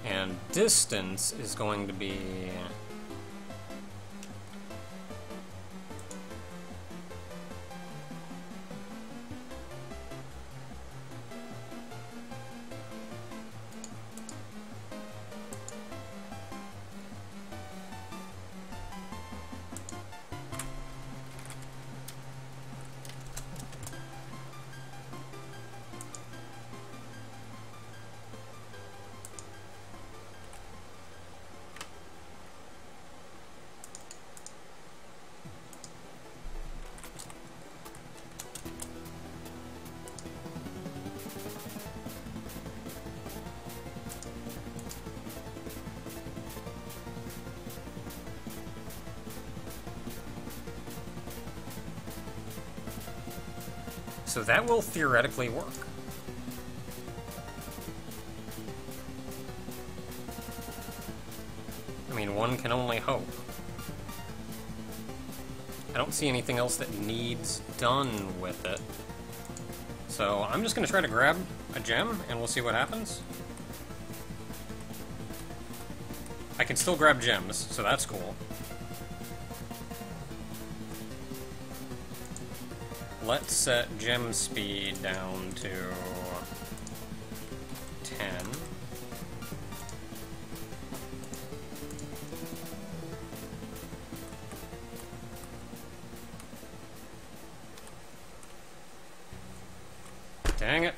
And distance is going to be... So that will theoretically work. I mean, one can only hope. I don't see anything else that needs done with it. So I'm just going to try to grab a gem, and we'll see what happens. I can still grab gems, so that's cool. let's set gem speed down to 10. Dang it.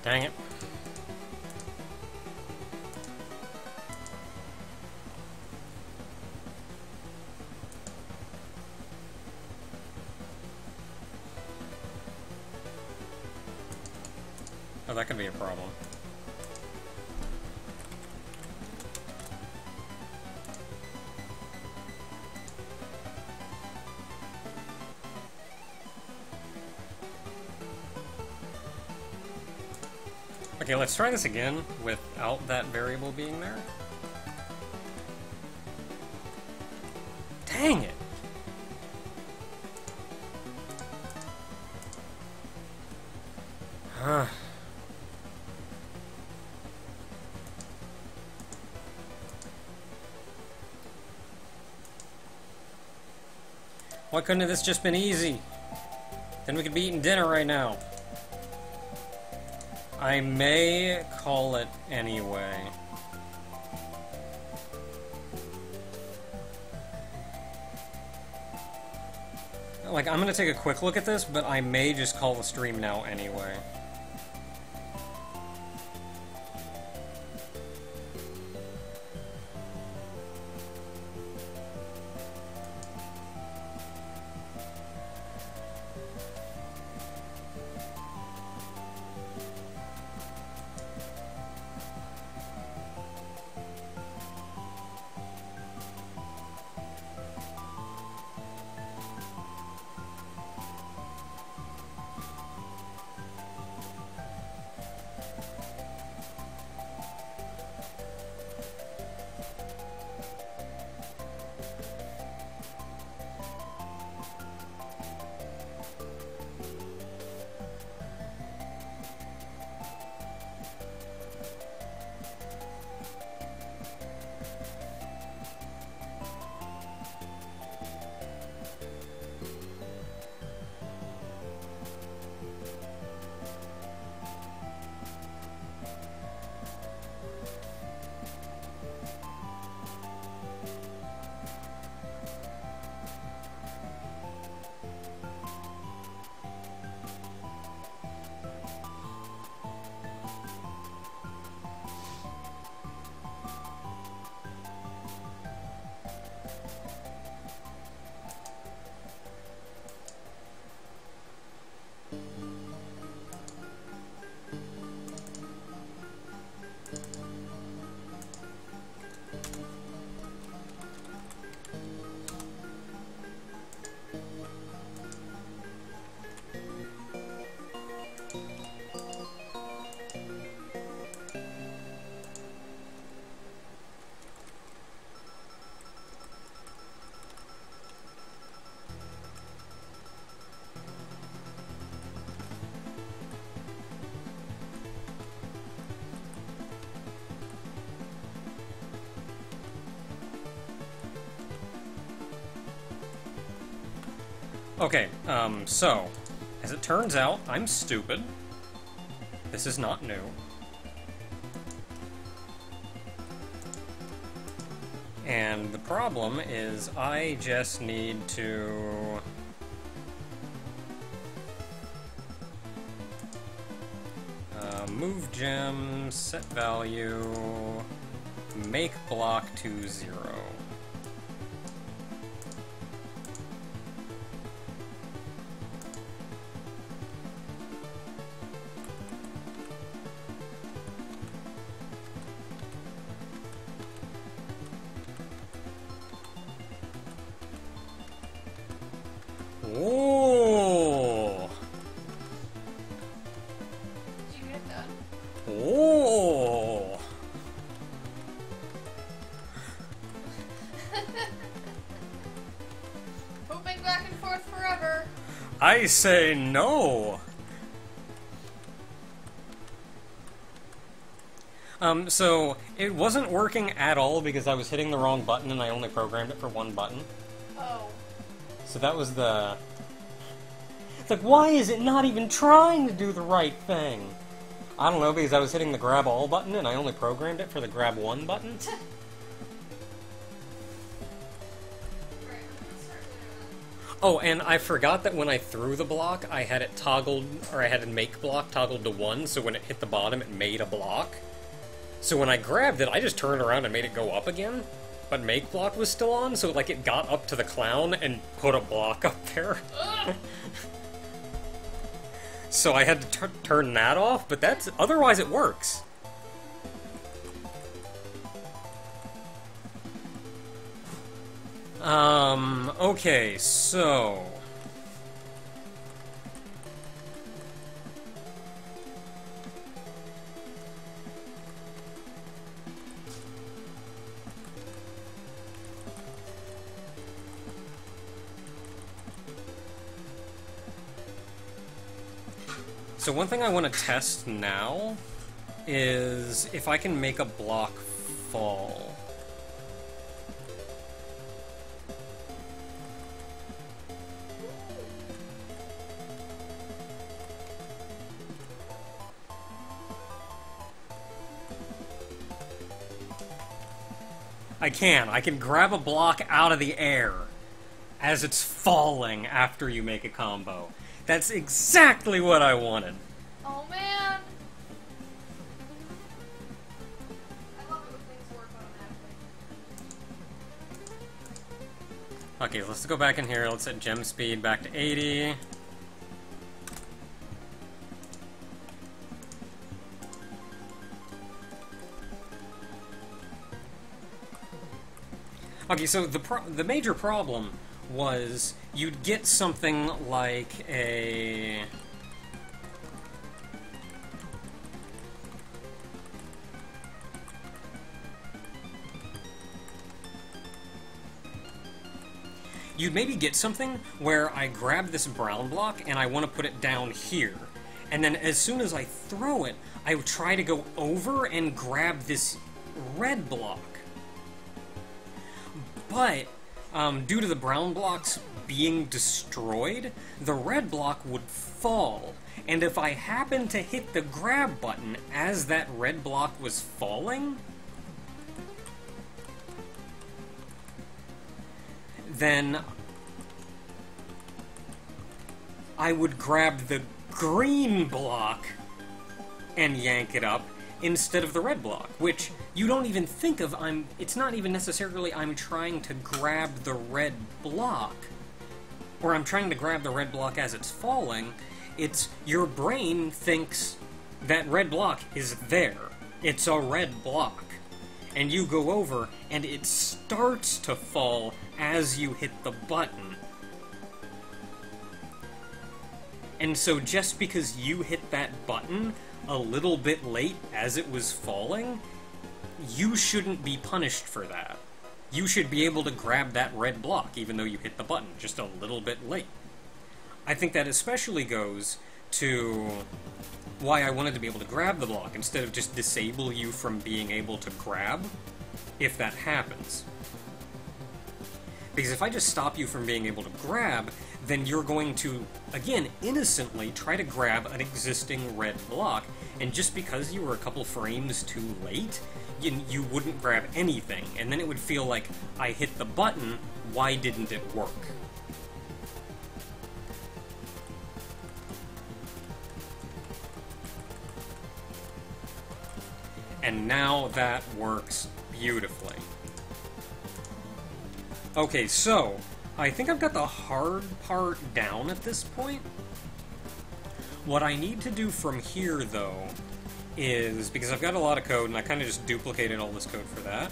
Dang it. Oh, that could be a problem. Okay, let's try this again without that variable being there. Dang it! Huh. Why couldn't this just been easy? Then we could be eating dinner right now. I may call it anyway. Like, I'm gonna take a quick look at this, but I may just call the stream now anyway. Okay, so, as it turns out, I'm stupid. This is not new. And the problem is I just need to... move gem, set value, make block to 0. Oh. Did you get that? Oh. Moving back and forth forever. I say no. So it wasn't working at all because I was hitting the wrong button and I only programmed it for one button. Oh. So that was the... It's like, why is it not even trying to do the right thing? I don't know, because I was hitting the grab all button and I only programmed it for the grab one button. Right, I'm gonna start doing that. Oh, and I forgot that when I threw the block, I had it toggled, or I had a make block toggled to 1, so when it hit the bottom, it made a block. So when I grabbed it, I just turned around and made it go up again. But make block was still on, so like it got up to the clown and put a block up there. So I had to turn that off, but that's... otherwise it works. Okay, so... So one thing I want to test now is if I can make a block fall. I can grab a block out of the air as it's falling after you make a combo. That's exactly what I wanted. Oh man! I love it when things work automatically. Okay, let's go back in here. Let's set gem speed back to 80. Okay, so the major problem was you'd get something like a... You'd maybe get something where I grab this brown block and I want to put it down here. And then as soon as I throw it, I would try to go over and grab this red block. But due to the brown blocks being destroyed, the red block would fall. And if I happened to hit the grab button as that red block was falling, then I would grab the green block and yank it up instead of the red block, which you don't even think of. It's not even necessarily I'm trying to grab the red block, or I'm trying to grab the red block as it's falling. It's your brain thinks that red block is there. It's a red block. And you go over, and it starts to fall as you hit the button. And so just because you hit that button a little bit late as it was falling, you shouldn't be punished for that. You should be able to grab that red block even though you hit the button just a little bit late. I think that especially goes to why I wanted to be able to grab the block instead of just disable you from being able to grab if that happens. Because if I just stop you from being able to grab, then you're going to, again, innocently try to grab an existing red block, and just because you were a couple frames too late, you wouldn't grab anything, and then it would feel like, I hit the button, why didn't it work? And now that works beautifully. Okay, so, I think I've got the hard part down at this point. What I need to do from here, though, is, because I've got a lot of code, and I kind of just duplicated all this code for that,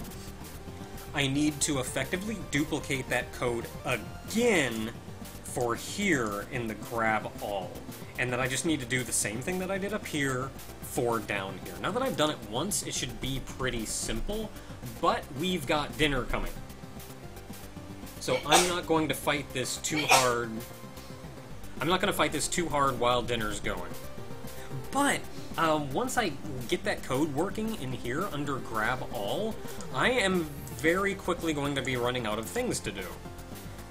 I need to effectively duplicate that code again for here in the grab all, and that I just need to do the same thing that I did up here for down here. Now that I've done it once, it should be pretty simple, but we've got dinner coming. So I'm not going to fight this too hard. I'm not going to fight this too hard while dinner's going. But once I get that code working in here under grab all, I am very quickly going to be running out of things to do.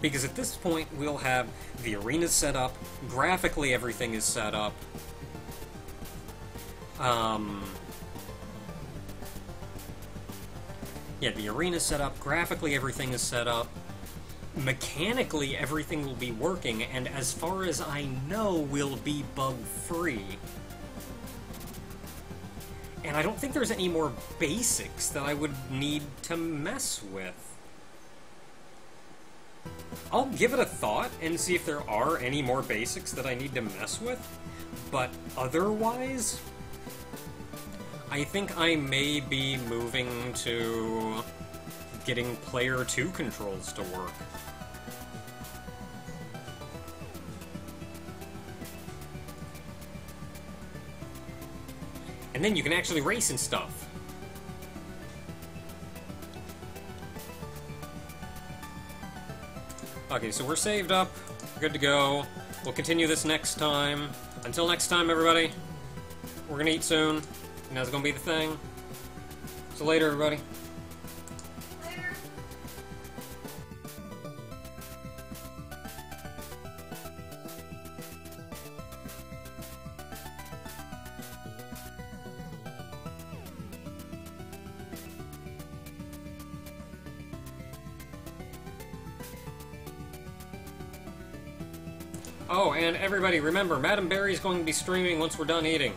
Because at this point, we'll have the arena set up, graphically everything is set up. Yeah, the arena's set up, graphically everything is set up, mechanically everything will be working, and as far as I know, will be bug-free. And I don't think there's any more basics that I would need to mess with. I'll give it a thought and see if there are any more basics that I need to mess with, but otherwise, I think I may be moving to getting player 2 controls to work. And then you can actually race and stuff. Okay, so we're saved up, good to go. We'll continue this next time. Until next time, everybody, we're gonna eat soon, and that's gonna be the thing. So later, everybody. Later. Oh, and everybody, remember, Madam Berry's going to be streaming once we're done eating.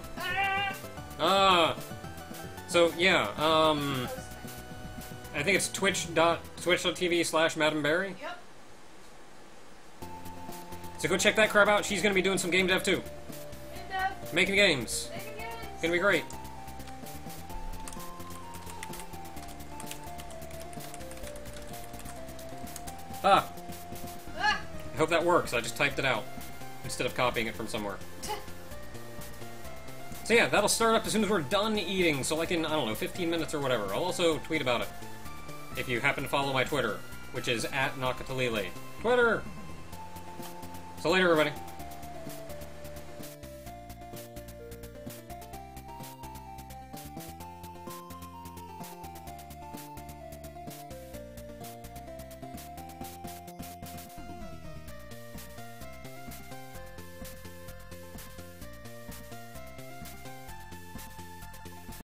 So, yeah, I think it's twitch.tv/MadamBerry. Yep. So go check that crap out. She's going to be doing some game dev, too. And Making games. Gonna be great. I hope that works. I just typed it out instead of copying it from somewhere. So yeah, that'll start up as soon as we're done eating, so like in, I don't know, 15 minutes or whatever. I'll also tweet about it, if you happen to follow my Twitter, which is @Nakatalile. Twitter! So later, everybody.